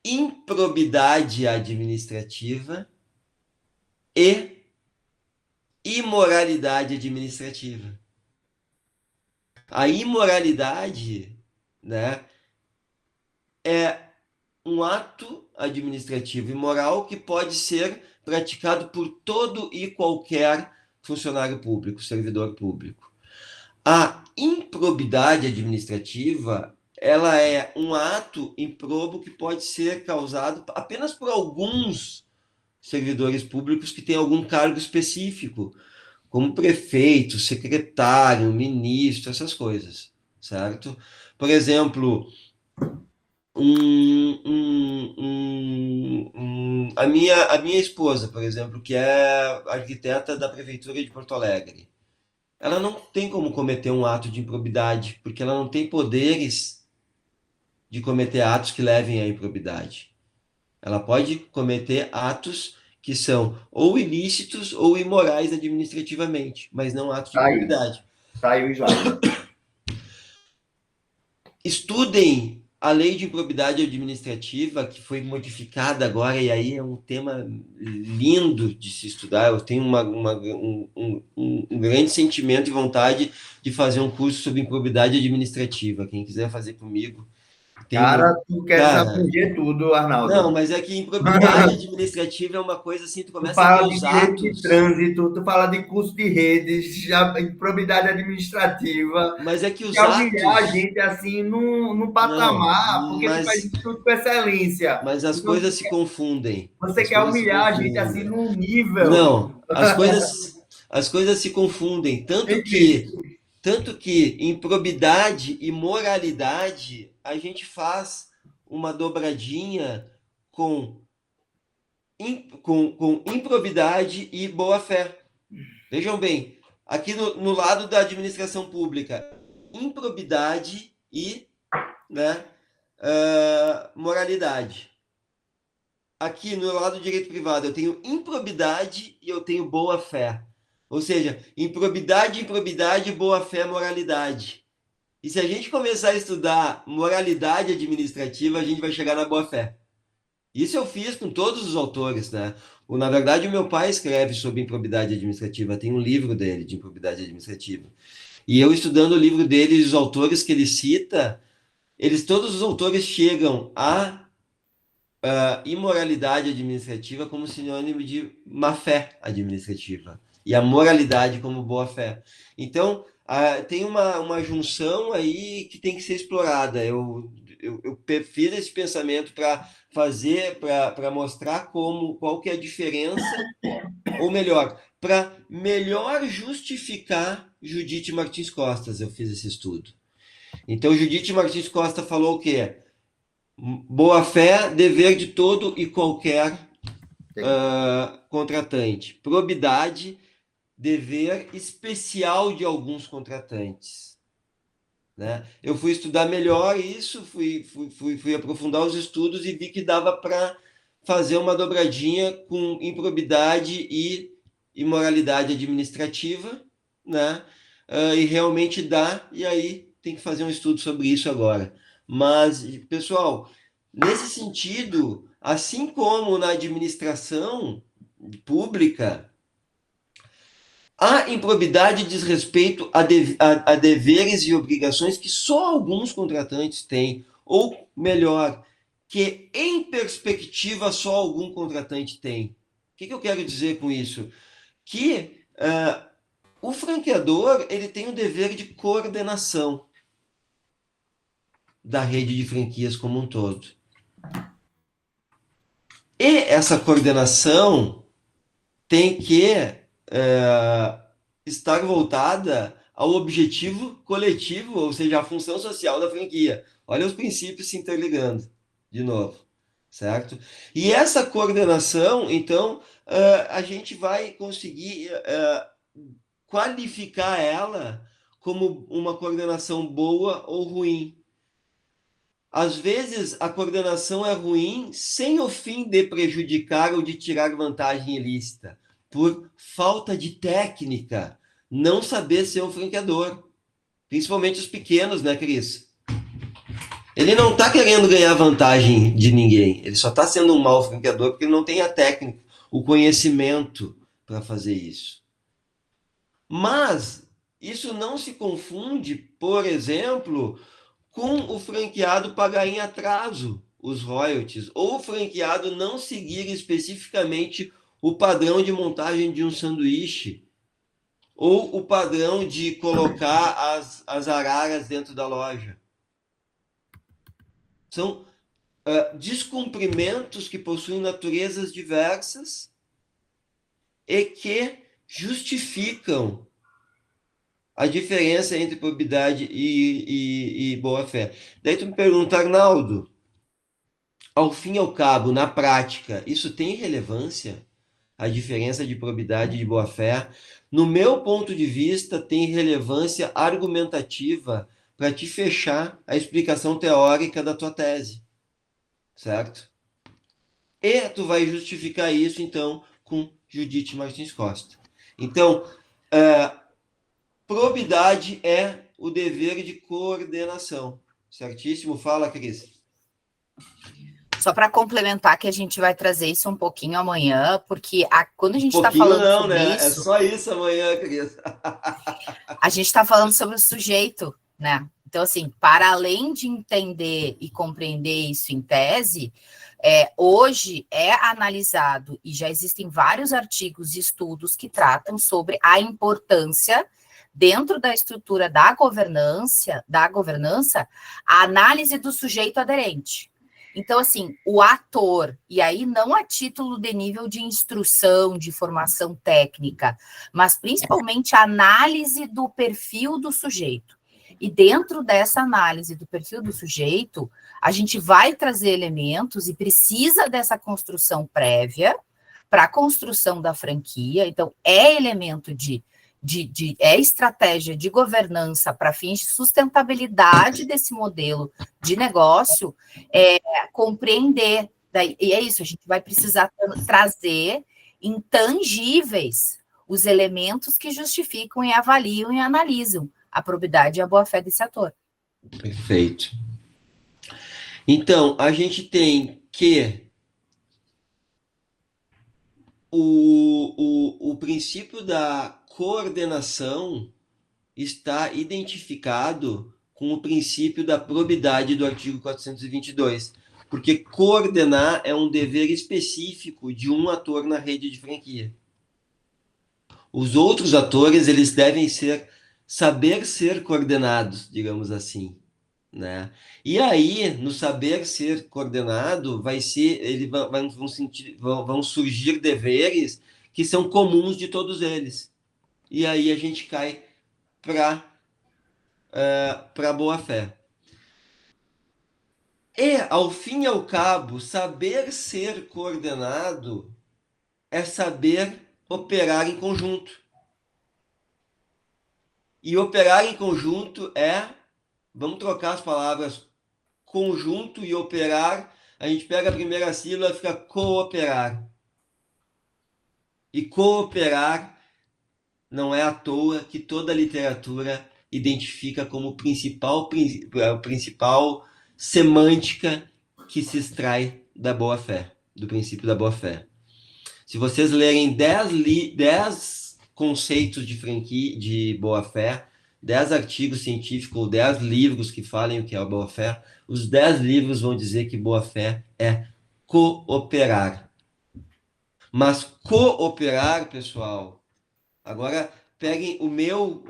improbidade administrativa e imoralidade administrativa. A imoralidade, né, é um ato administrativo imoral que pode ser praticado por todo e qualquer funcionário público, servidor público. A improbidade administrativa, ela é um ato improbo que pode ser causado apenas por alguns servidores públicos que têm algum cargo específico, como prefeito, secretário, ministro, essas coisas, certo? Por exemplo, a minha esposa, por exemplo, que é arquiteta da Prefeitura de Porto Alegre, ela não tem como cometer um ato de improbidade, porque ela não tem poderes de cometer atos que levem à improbidade. Ela pode cometer atos que são ou ilícitos ou imorais administrativamente, mas não atos de improbidade. Saiu o slide. Estudem a lei de improbidade administrativa, que foi modificada agora, e aí é um tema lindo de se estudar. Eu tenho um grande sentimento e vontade de fazer um curso sobre improbidade administrativa. Quem quiser fazer comigo. Cara, tu quer abranger tudo, Arnaldo. Não, mas é que improbidade administrativa é uma coisa assim, tu começa a ver os atos. De trânsito, tu fala de curso de redes, improbidade administrativa. Mas é que os atos... humilhar a atos... gente assim num patamar, porque tu faz tudo com excelência. Mas as coisas se confundem. Você quer humilhar a gente assim num nível... Não, as coisas se confundem. Tanto que improbidade e moralidade, a gente faz uma dobradinha com improbidade e boa-fé. Vejam bem, aqui no lado da administração pública, improbidade e moralidade. Aqui no lado do direito privado, eu tenho improbidade e eu tenho boa-fé. Ou seja, improbidade, boa-fé, moralidade. E se a gente começar a estudar moralidade administrativa, a gente vai chegar na boa-fé. Isso eu fiz com todos os autores, né? Na verdade, o meu pai escreve sobre improbidade administrativa. Tem um livro dele de improbidade administrativa. E eu estudando o livro dele e os autores que ele cita, todos os autores chegam a imoralidade administrativa como sinônimo de má-fé administrativa. E a moralidade como boa-fé. Então, tem uma junção aí que tem que ser explorada. Eu fiz esse pensamento para mostrar qual que é a diferença, ou melhor, para melhor justificar Judite Martins Costas, eu fiz esse estudo. Então, Judite Martins Costa falou o quê? Boa-fé, dever de todo e qualquer contratante. Probidade, dever especial de alguns contratantes. Né? Eu fui estudar melhor isso, fui aprofundar os estudos e vi que dava para fazer uma dobradinha com improbidade e imoralidade administrativa, né? E realmente dá, e aí tem que fazer um estudo sobre isso agora. Mas, pessoal, nesse sentido, assim como na administração pública, a improbidade diz respeito a deveres e obrigações que só alguns contratantes têm, ou melhor, que em perspectiva só algum contratante tem. O que eu quero dizer com isso? Que o franqueador ele tem o dever de coordenação da rede de franquias como um todo. E essa coordenação tem que estar voltada ao objetivo coletivo, ou seja, à função social da franquia. Olha os princípios se interligando, de novo, certo? E essa coordenação, então, a gente vai conseguir qualificar ela como uma coordenação boa ou ruim. Às vezes, a coordenação é ruim sem o fim de prejudicar ou de tirar vantagem ilícita, por falta de técnica, não saber ser um franqueador. Principalmente os pequenos, né, Cris? Ele não está querendo ganhar vantagem de ninguém, ele só está sendo um mau franqueador porque ele não tem a técnica, o conhecimento para fazer isso. Mas isso não se confunde, por exemplo, com o franqueado pagar em atraso os royalties, ou o franqueado não seguir especificamente o padrão de montagem de um sanduíche, ou o padrão de colocar as araras dentro da loja. São descumprimentos que possuem naturezas diversas e que justificam a diferença entre probidade e boa-fé. Daí tu me pergunta, Arnaldo, ao fim e ao cabo, na prática, isso tem relevância? A diferença de probidade e de boa-fé? No meu ponto de vista, tem relevância argumentativa para te fechar a explicação teórica da tua tese, certo? E tu vai justificar isso, então, com Judite Martins Costa. Então, probidade é o dever de coordenação. Certíssimo? Fala, Cris. Só para complementar que a gente vai trazer isso um pouquinho amanhã, porque quando a gente está pouquinho falando não, sobre né? isso... É só isso amanhã, Cris. A gente está falando sobre o sujeito, né? Então, assim, para além de entender e compreender isso em tese, hoje é analisado, e já existem vários artigos e estudos que tratam sobre a importância, dentro da estrutura da governança, a análise do sujeito aderente. Então, assim, o ator, e aí não a título de nível de instrução, de formação técnica, mas principalmente a análise do perfil do sujeito. E dentro dessa análise do perfil do sujeito, a gente vai trazer elementos e precisa dessa construção prévia para a construção da franquia. Então, é elemento é estratégia de governança para fins de sustentabilidade desse modelo de negócio, compreender. E é isso, a gente vai precisar trazer intangíveis os elementos que justificam e avaliam e analisam a probidade e a boa-fé desse ator. Perfeito. Então, a gente tem que o princípio da coordenação está identificado com o princípio da probidade do artigo 422, porque coordenar é um dever específico de um ator na rede de franquia. Os outros atores, eles devem saber ser coordenados, digamos assim, né? E aí, no saber ser coordenado, vão surgir deveres que são comuns de todos eles. E aí a gente cai para a boa-fé. E, ao fim e ao cabo, saber ser coordenado é saber operar em conjunto. E operar em conjunto vamos trocar as palavras, conjunto e operar, a gente pega a primeira sílaba e fica cooperar. E cooperar não é à toa que toda a literatura identifica como principal semântica que se extrai da boa-fé, do princípio da boa-fé. Se vocês lerem 10 conceitos de boa-fé, 10 artigos científicos ou 10 livros que falem o que é a boa-fé, os 10 livros vão dizer que boa-fé é cooperar. Mas cooperar, pessoal, agora peguem o meu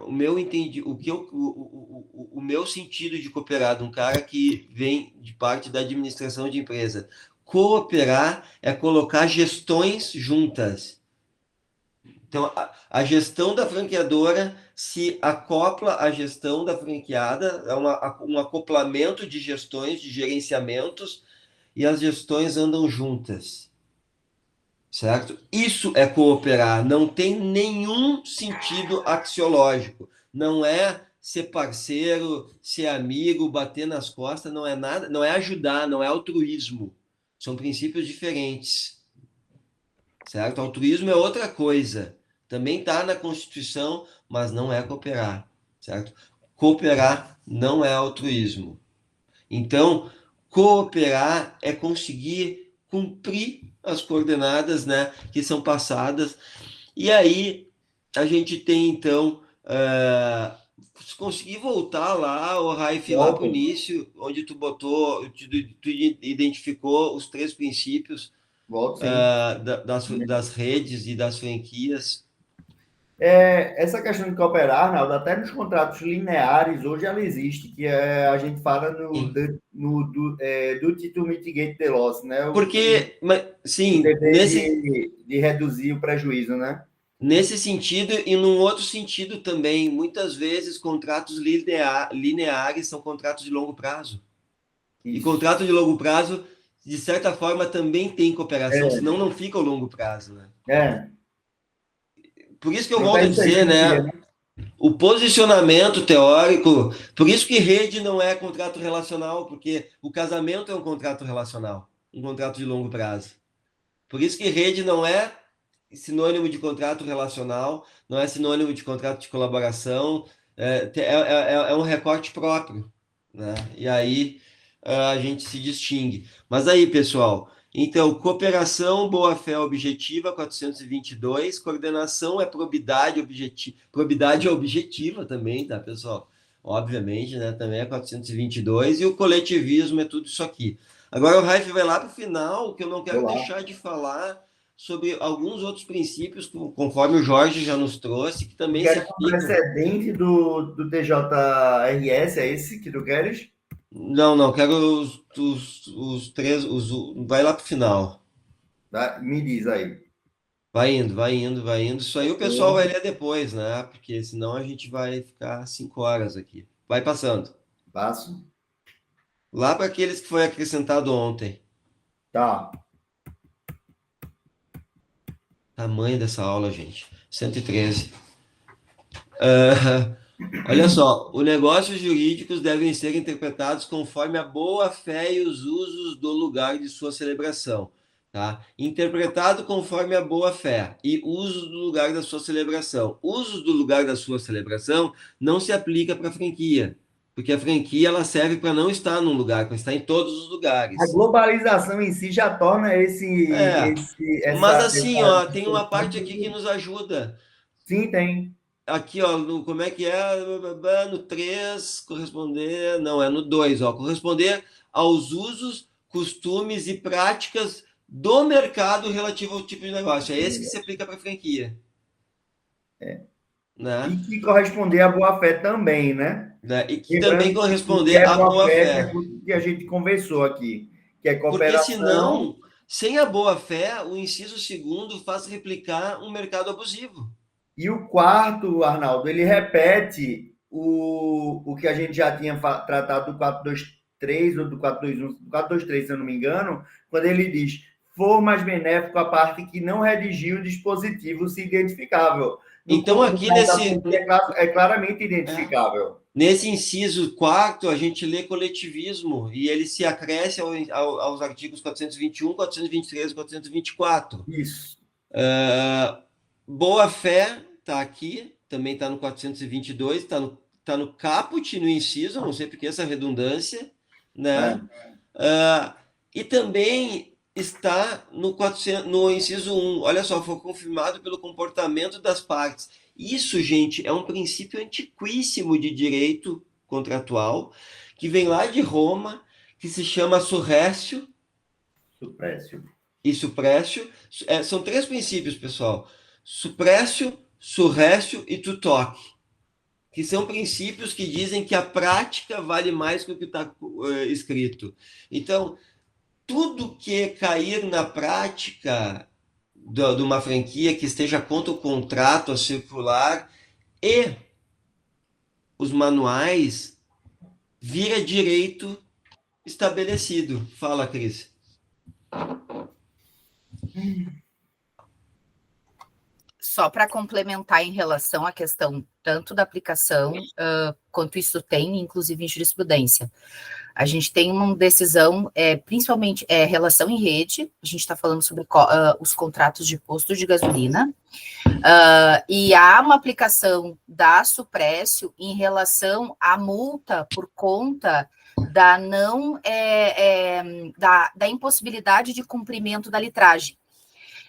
sentido de cooperar, de um cara que vem de parte da administração de empresa. Cooperar é colocar gestões juntas. Então, a gestão da franqueadora se acopla à gestão da franqueada, é um acoplamento de gestões, de gerenciamentos, e as gestões andam juntas. Certo? Isso é cooperar, não tem nenhum sentido axiológico. Não é ser parceiro, ser amigo, bater nas costas, não é nada, não é ajudar, não é altruísmo. São princípios diferentes. Certo? Altruísmo é outra coisa. Também está na Constituição, mas não é cooperar. Certo? Cooperar não é altruísmo. Então, cooperar é conseguir cumprir as coordenadas, né, que são passadas. E aí a gente tem, então, se conseguir voltar lá, o Raif, lá para o início, onde tu identificou os 3 princípios das redes e das franquias. Essa questão de cooperar, Arnaldo, até nos contratos lineares, hoje ela existe, que a gente fala do to mitigate the loss, né? Porque, sim, de reduzir o prejuízo, né? Nesse sentido, e num outro sentido também, muitas vezes contratos lineares são contratos de longo prazo. Isso. E contrato de longo prazo, de certa forma, também tem cooperação, senão não fica ao longo prazo, né? É. Por isso que eu volto a dizer, né? O posicionamento teórico, por isso que rede não é contrato relacional, porque o casamento é um contrato relacional, um contrato de longo prazo. Por isso que rede não é sinônimo de contrato relacional, não é sinônimo de contrato de colaboração, é um recorte próprio, né? E aí a gente se distingue. Mas aí, pessoal, então, cooperação, boa-fé objetiva, 422, coordenação é probidade objetiva, probidade é objetiva também, tá, pessoal? Obviamente, né, também é 422, e o coletivismo é tudo isso aqui. Agora o Raif vai lá para o final, que eu não quero deixar de falar sobre alguns outros princípios, conforme o Jorge já nos trouxe, que também se aplicam. O precedente do TJRS, é esse que tu queres? Não, quero os três, vai lá para o final. Me diz aí. Vai indo. Isso aí o pessoal vai ler depois, né? Porque senão a gente vai ficar 5 horas aqui. Vai passando. Passo. Lá para aqueles que foi acrescentado ontem. Tá. Tamanho dessa aula, gente. 113. Olha só, os negócios jurídicos devem ser interpretados conforme a boa-fé e os usos do lugar de sua celebração. Tá? Interpretado conforme a boa-fé e usos do lugar da sua celebração. Usos do lugar da sua celebração não se aplica para a franquia, porque a franquia ela serve para não estar num lugar, para estar em todos os lugares. A globalização em si já torna Mas assim, ó, tem uma parte aqui que nos ajuda. Sim, tem. Aqui, ó, como é que é? No 3, corresponder... Não, é no 2, ó. Corresponder aos usos, costumes e práticas do mercado relativo ao tipo de negócio. É esse que se aplica para a franquia. Né? E que corresponder à boa-fé também, né? E que também corresponder à boa-fé. Que a gente conversou aqui, que é cooperação. Porque senão, sem a boa-fé, o inciso 2º faz replicar um mercado abusivo. E o quarto, Arnaldo, ele repete o que a gente já tinha tratado do 423 ou do 421, do 423, se eu não me engano, quando ele diz: for mais benéfico a parte que não redigiu o dispositivo se identificável. Então, aqui nesse... É claramente identificável. Nesse inciso 4º, a gente lê coletivismo e ele se acresce aos artigos 421, 423 e 424. Isso. Boa-fé está aqui, também está no 422, está no caput, no inciso, não sei porque essa redundância, né? E também está no inciso 1. Olha só, foi confirmado pelo comportamento das partes. Isso, gente, é um princípio antiquíssimo de direito contratual, que vem lá de Roma, que se chama surrécio. Suprécio. E suprécio. São 3 princípios, pessoal. Suprécio, surrécio e tutoque, que são princípios que dizem que a prática vale mais que o que está escrito. Então, tudo que cair na prática de uma franquia que esteja contra o contrato a circular e os manuais vira direito estabelecido. Fala, Cris. Só para complementar em relação à questão tanto da aplicação quanto isso tem, inclusive em jurisprudência. A gente tem uma decisão, principalmente relação em rede, a gente está falando sobre os contratos de posto de gasolina, e há uma aplicação da suprécio em relação à multa por conta da da impossibilidade de cumprimento da litragem.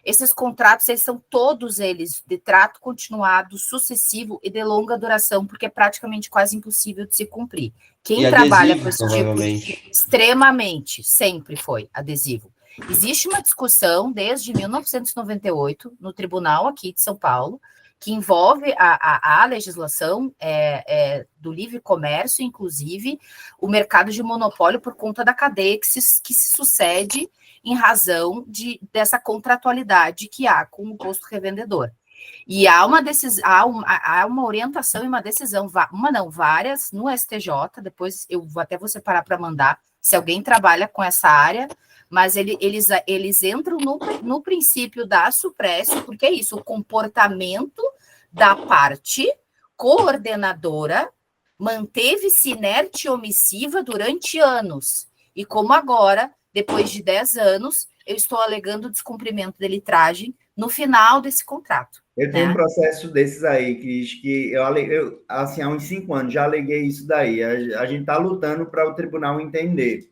Esses contratos, eles são todos eles de trato continuado, sucessivo e de longa duração, porque é praticamente quase impossível de se cumprir. Quem trabalha com esse tipo, extremamente, sempre foi adesivo. Existe uma discussão desde 1998 no tribunal aqui de São Paulo, que envolve a legislação do livre comércio, inclusive o mercado de monopólio por conta da cadeia que se sucede em razão dessa contratualidade que há com o posto revendedor. E há uma orientação e uma decisão, várias, no STJ, depois eu até vou separar para mandar, se alguém trabalha com essa área, mas eles entram no princípio da suprécio, porque é isso, o comportamento da parte coordenadora manteve-se inerte e omissiva durante anos. E como agora, depois de 10 anos, eu estou alegando descumprimento de litragem no final desse contrato. Eu tenho um né? processo desses aí, que assim, há uns 5 anos já aleguei isso daí. A gente está lutando para o tribunal entender.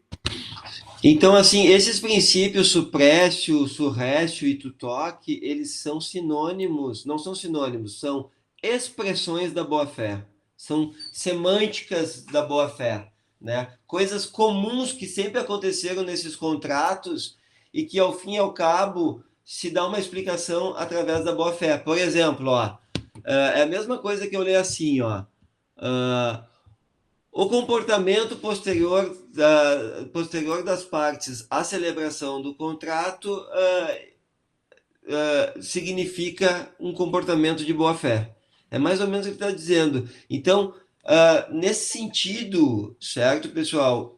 Então, assim, esses princípios suprécio, surrécio e tutoque, eles são sinônimos, não são sinônimos, são expressões da boa-fé, são semânticas da boa-fé, né? Coisas comuns que sempre aconteceram nesses contratos e que, ao fim e ao cabo, se dá uma explicação através da boa-fé. Por exemplo, ó, é a mesma coisa que eu leio assim, ó, o comportamento posterior das partes à celebração do contrato significa um comportamento de boa-fé. É mais ou menos o que está dizendo. Então, nesse sentido, certo, pessoal?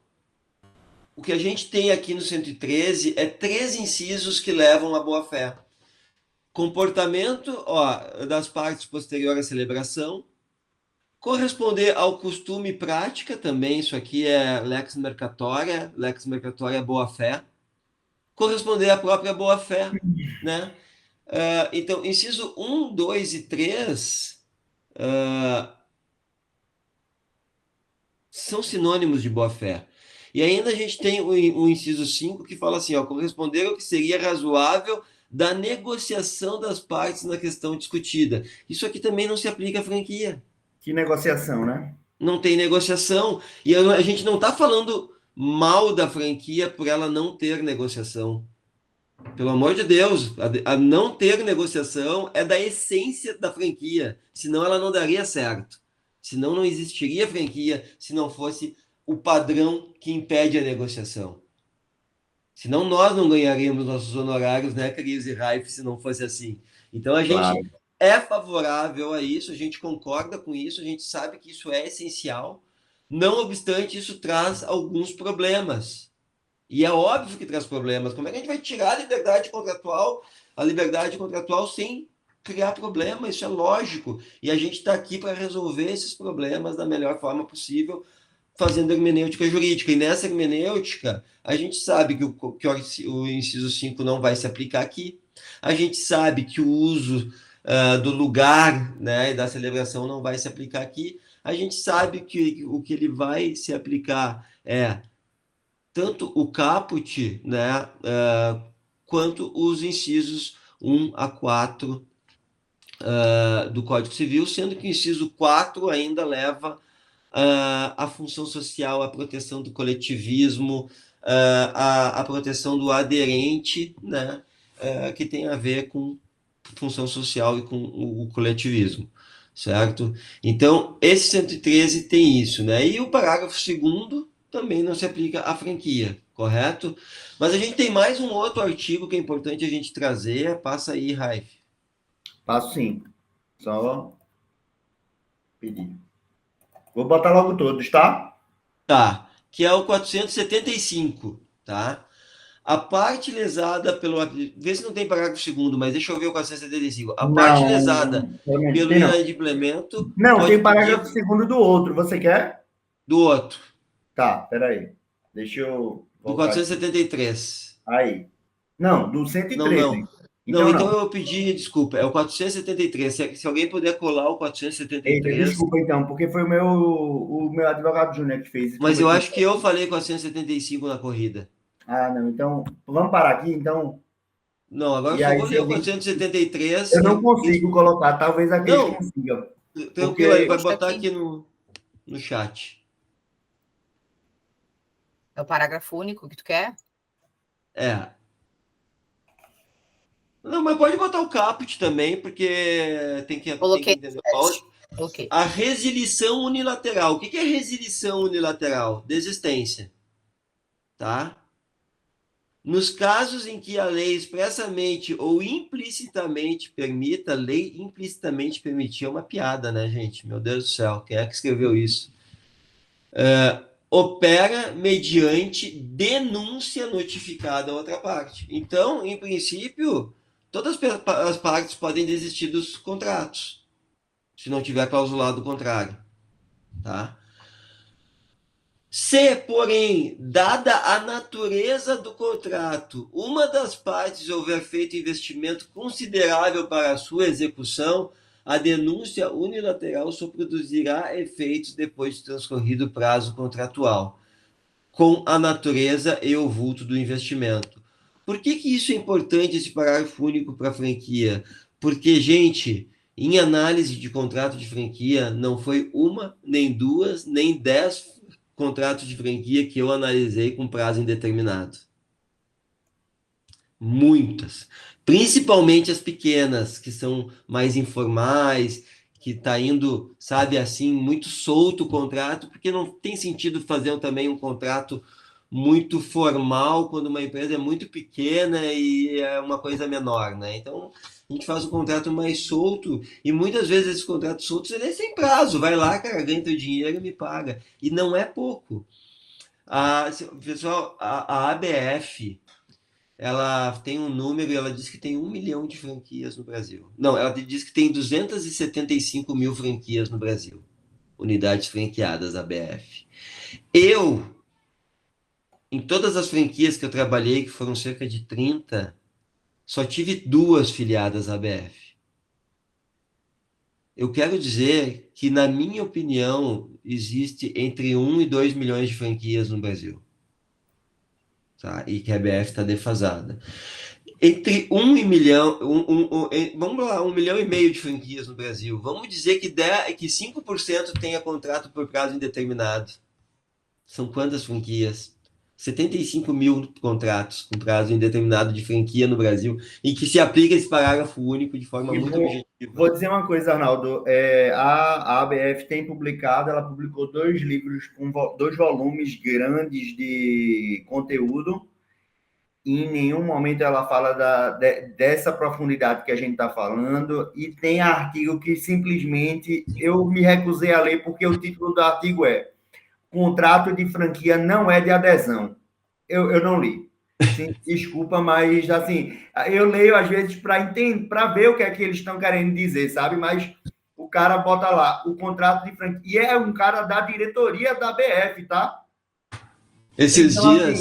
O que a gente tem aqui no 113 é 3 incisos que levam à boa-fé. Comportamento das partes posterior à celebração, corresponder ao costume e prática, também isso aqui é lex mercatoria é boa-fé. Corresponder à própria boa-fé, né? Então, inciso 1, 2 e 3 são sinônimos de boa-fé. E ainda a gente tem o inciso 5 que fala assim, corresponder ao que seria razoável da negociação das partes na questão discutida. Isso aqui também não se aplica à franquia. Que negociação, né? Não tem negociação. E a gente não está falando mal da franquia por ela não ter negociação. Pelo amor de Deus, a não ter negociação é da essência da franquia. Senão ela não daria certo. Senão não existiria franquia se não fosse o padrão que impede a negociação. Senão nós não ganharíamos nossos honorários, né, Cris e Raif, se não fosse assim. Então a gente é favorável a isso, a gente concorda com isso, a gente sabe que isso é essencial. Não obstante, isso traz alguns problemas. E é óbvio que traz problemas. Como é que a gente vai tirar a liberdade contratual sem criar problema? Isso é lógico. E a gente está aqui para resolver esses problemas da melhor forma possível, fazendo hermenêutica jurídica. E nessa hermenêutica, a gente sabe que o inciso 5 não vai se aplicar aqui. A gente sabe que o uso do lugar, né, e da celebração não vai se aplicar aqui. A gente sabe que o que ele vai se aplicar é tanto o caput, né, quanto os incisos 1 a 4 do Código Civil, sendo que o inciso 4 ainda leva a função social, a proteção do coletivismo, a proteção do aderente, né, que tem a ver com função social e com o coletivismo, certo? Então, esse 113 tem isso, né? E o parágrafo 2º também não se aplica à franquia, correto? Mas a gente tem mais um outro artigo que é importante a gente trazer. Passa aí, Raif. Passo sim. Só pedir. Vou botar logo todos, tá? Tá. Que é o 475, tá? A parte lesada pelo... Vê se não tem parágrafo 2º, mas deixa eu ver o 475. A parte lesada pelo inadimplemento... Não, tem parágrafo 2º do outro. Você quer? Do outro. Tá, peraí. Deixa eu... Do 473. Aí. Não, do 113. Então eu pedi desculpa. É o 473. Se alguém puder colar o 473... Eita, desculpa então, porque foi o meu advogado júnior que fez. Mas eu acho que eu falei 475 na corrida. Ah, não. Então, vamos parar aqui, então. Não, agora eu só vou ler o 473. Eu não consigo colocar, talvez aquele consiga. Tranquilo, ele vai botar aqui no chat. É o parágrafo único que tu quer? É. Não, mas pode botar o caput também, porque tem que... Coloquei. Okay. A resilição unilateral. O que é resilição unilateral? Desistência. Tá? Nos casos em que a lei expressamente ou implicitamente permita, lei implicitamente permitir é uma piada, né, gente? Meu Deus do céu, quem é que escreveu isso? Opera mediante denúncia notificada a outra parte. Então, em princípio, todas as partes podem desistir dos contratos, se não tiver clausulado o contrário, tá? Se, porém, dada a natureza do contrato, uma das partes houver feito investimento considerável para a sua execução, a denúncia unilateral só produzirá efeitos depois de transcorrido o prazo contratual, com a natureza e o vulto do investimento. Por que isso é importante, esse parágrafo único para a franquia? Porque, gente, em análise de contrato de franquia, não foi uma, nem duas, nem 10 contratos de franquia que eu analisei com prazo indeterminado. Muitas. Principalmente as pequenas, que são mais informais, que está indo, sabe, assim, muito solto o contrato, porque não tem sentido fazer também um contrato muito formal quando uma empresa é muito pequena e é uma coisa menor, né? Então, a gente faz um contrato mais solto e muitas vezes esses contratos soltos ele é sem prazo. Vai lá, cara, ganha teu dinheiro e me paga. E não é pouco. Pessoal, a ABF, ela tem um número e ela diz que tem 1 milhão de franquias no Brasil. Não, ela diz que tem 275 mil franquias no Brasil. Unidades franqueadas ABF. Em todas as franquias que eu trabalhei, que foram cerca de 30, só tive 2 filiadas ABF. Eu quero dizer que, na minha opinião, existe entre 1 e 2 milhões de franquias no Brasil. Tá? E que a ABF está defasada. Entre 1 e milhão, vamos lá, 1,5 milhão de franquias no Brasil. Vamos dizer que 5% tenha contrato por prazo indeterminado. São quantas franquias? 75 mil contratos com prazo indeterminado de franquia no Brasil, em que se aplica esse parágrafo único de forma muito objetiva. Vou dizer uma coisa, Arnaldo. A ABF tem publicado, ela publicou 2 livros com 2 volumes grandes de conteúdo, e em nenhum momento ela fala dessa profundidade que a gente está falando, e tem artigo que simplesmente eu me recusei a ler, porque o título do artigo é Contrato de franquia não é de adesão. Eu não li. Sim, desculpa, mas assim, eu leio às vezes para ver o que é que eles estão querendo dizer, sabe? Mas o cara bota lá o contrato de franquia. E é um cara da diretoria da BF, tá? Esses dias,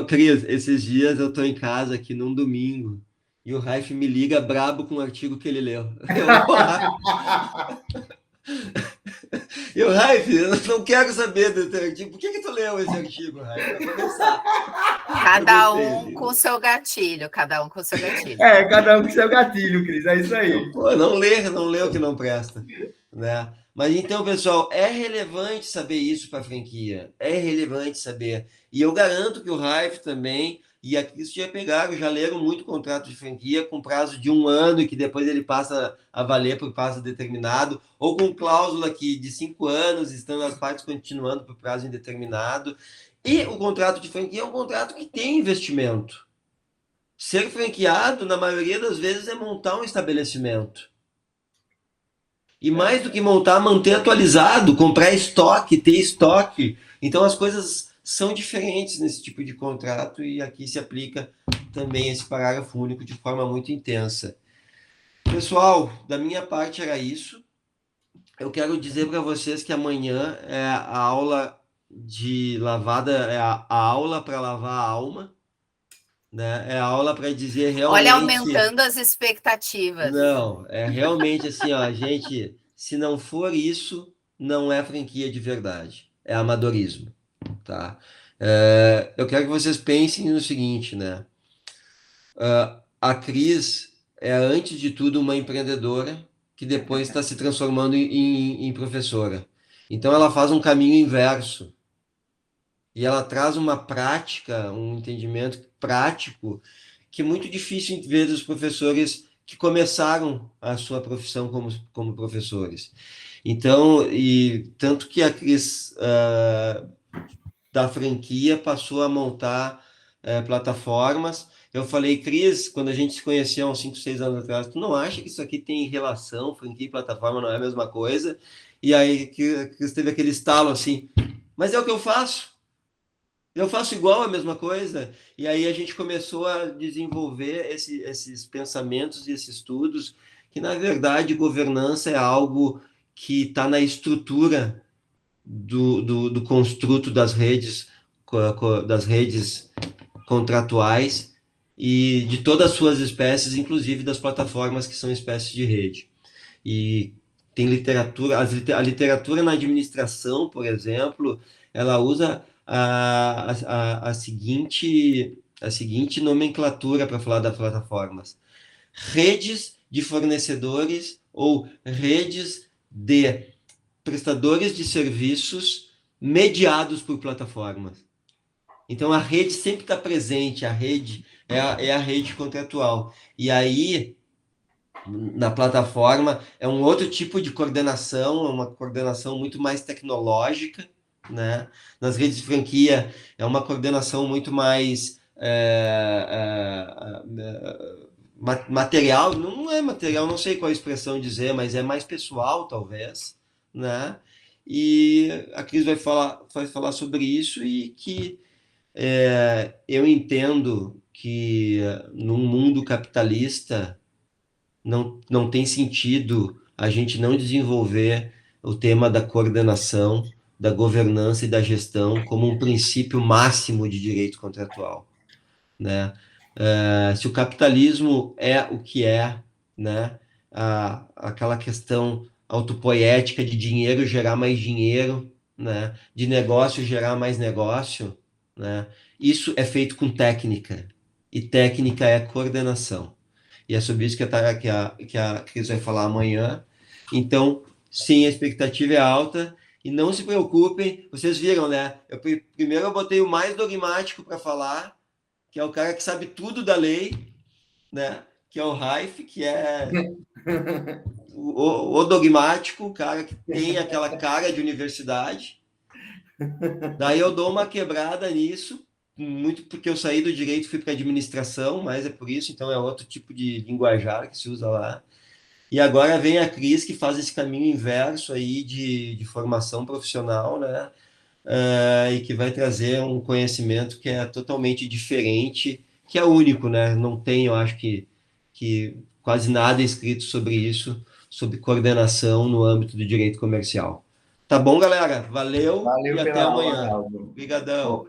Cris, esses dias eu tô em casa aqui num domingo e o Raif me liga brabo com o artigo que ele leu. Raif, eu não quero saber do teu artigo. Por que tu leu esse artigo, Raif? Pra começar. Cada um com seu gatilho, cada um com seu gatilho. Cada um com seu gatilho, Cris, é isso aí. Pô, não lê o que não presta, né? Mas então, pessoal, é relevante saber isso para a franquia. É relevante saber. E eu garanto que o Raif também e a Cris já leram muito contrato de franquia com prazo de 1 ano e que depois ele passa a valer por prazo determinado, ou com cláusula que de 5 anos, estando as partes continuando por prazo indeterminado. E o contrato de franquia é um contrato que tem investimento. Ser franqueado, na maioria das vezes, é montar um estabelecimento. E mais do que montar, manter atualizado, comprar estoque, ter estoque. Então as coisas são diferentes nesse tipo de contrato e aqui se aplica também esse parágrafo único de forma muito intensa. Pessoal, da minha parte era isso. Eu quero dizer para vocês que amanhã é a aula de lavada, é a aula para lavar a alma, né? É a aula para dizer realmente... Olha, aumentando as expectativas. Não, é realmente assim, ó, gente, se não for isso, não é franquia de verdade, é amadorismo, tá? Eu quero que vocês pensem no seguinte, né? A Cris é, antes de tudo, uma empreendedora que depois está se transformando em professora. Então, ela faz um caminho inverso. E ela traz uma prática, um entendimento prático, que é muito difícil ver dos professores que começaram a sua profissão como professores. Então, e tanto que a Cris da franquia passou a montar plataformas. Eu falei, Cris, quando a gente se conheceu há uns 5, 6 anos atrás, tu não acha que isso aqui tem relação, franquia e plataforma não é a mesma coisa? E aí que a Cris teve aquele estalo assim, mas é o que eu faço. Eu faço igual a mesma coisa. E aí a gente começou a desenvolver esses pensamentos e esses estudos, que na verdade governança é algo que está na estrutura do construto das redes contratuais e de todas as suas espécies, inclusive das plataformas que são espécies de rede. E tem literatura, a literatura na administração, por exemplo, ela usa a seguinte nomenclatura para falar das plataformas: redes de fornecedores ou redes de prestadores de serviços mediados por plataformas. Então, a rede sempre está presente, a rede é a rede contratual. E aí, na plataforma, é um outro tipo de coordenação, uma coordenação muito mais tecnológica, né? Nas redes de franquia, é uma coordenação muito mais material, não é material, não sei qual a expressão dizer, mas é mais pessoal, talvez, né? E a Cris vai falar sobre isso e que eu entendo que num mundo capitalista não tem sentido a gente não desenvolver o tema da coordenação, da governança e da gestão como um princípio máximo de direito contratual, né? Se o capitalismo é o que é, né? Aquela questão autopoética de dinheiro gerar mais dinheiro, né? De negócio gerar mais negócio, né? Isso é feito com técnica, e técnica é coordenação. E é sobre isso que a Cris vai falar amanhã. Então, sim, a expectativa é alta. E não se preocupem, vocês viram, né? Primeiro eu botei o mais dogmático para falar, que é o cara que sabe tudo da lei, né? Que é o Raif, que é o dogmático, o cara que tem aquela cara de universidade. Daí eu dou uma quebrada nisso, muito porque eu saí do direito e fui para a administração, mas é por isso, então é outro tipo de linguajar que se usa lá. E agora vem a Cris, que faz esse caminho inverso aí de formação profissional, né? E que vai trazer um conhecimento que é totalmente diferente, que é único, né? Não tem, eu acho que quase nada escrito sobre isso, sobre coordenação no âmbito do direito comercial. Tá bom, galera? Valeu e até amanhã. Obrigadão.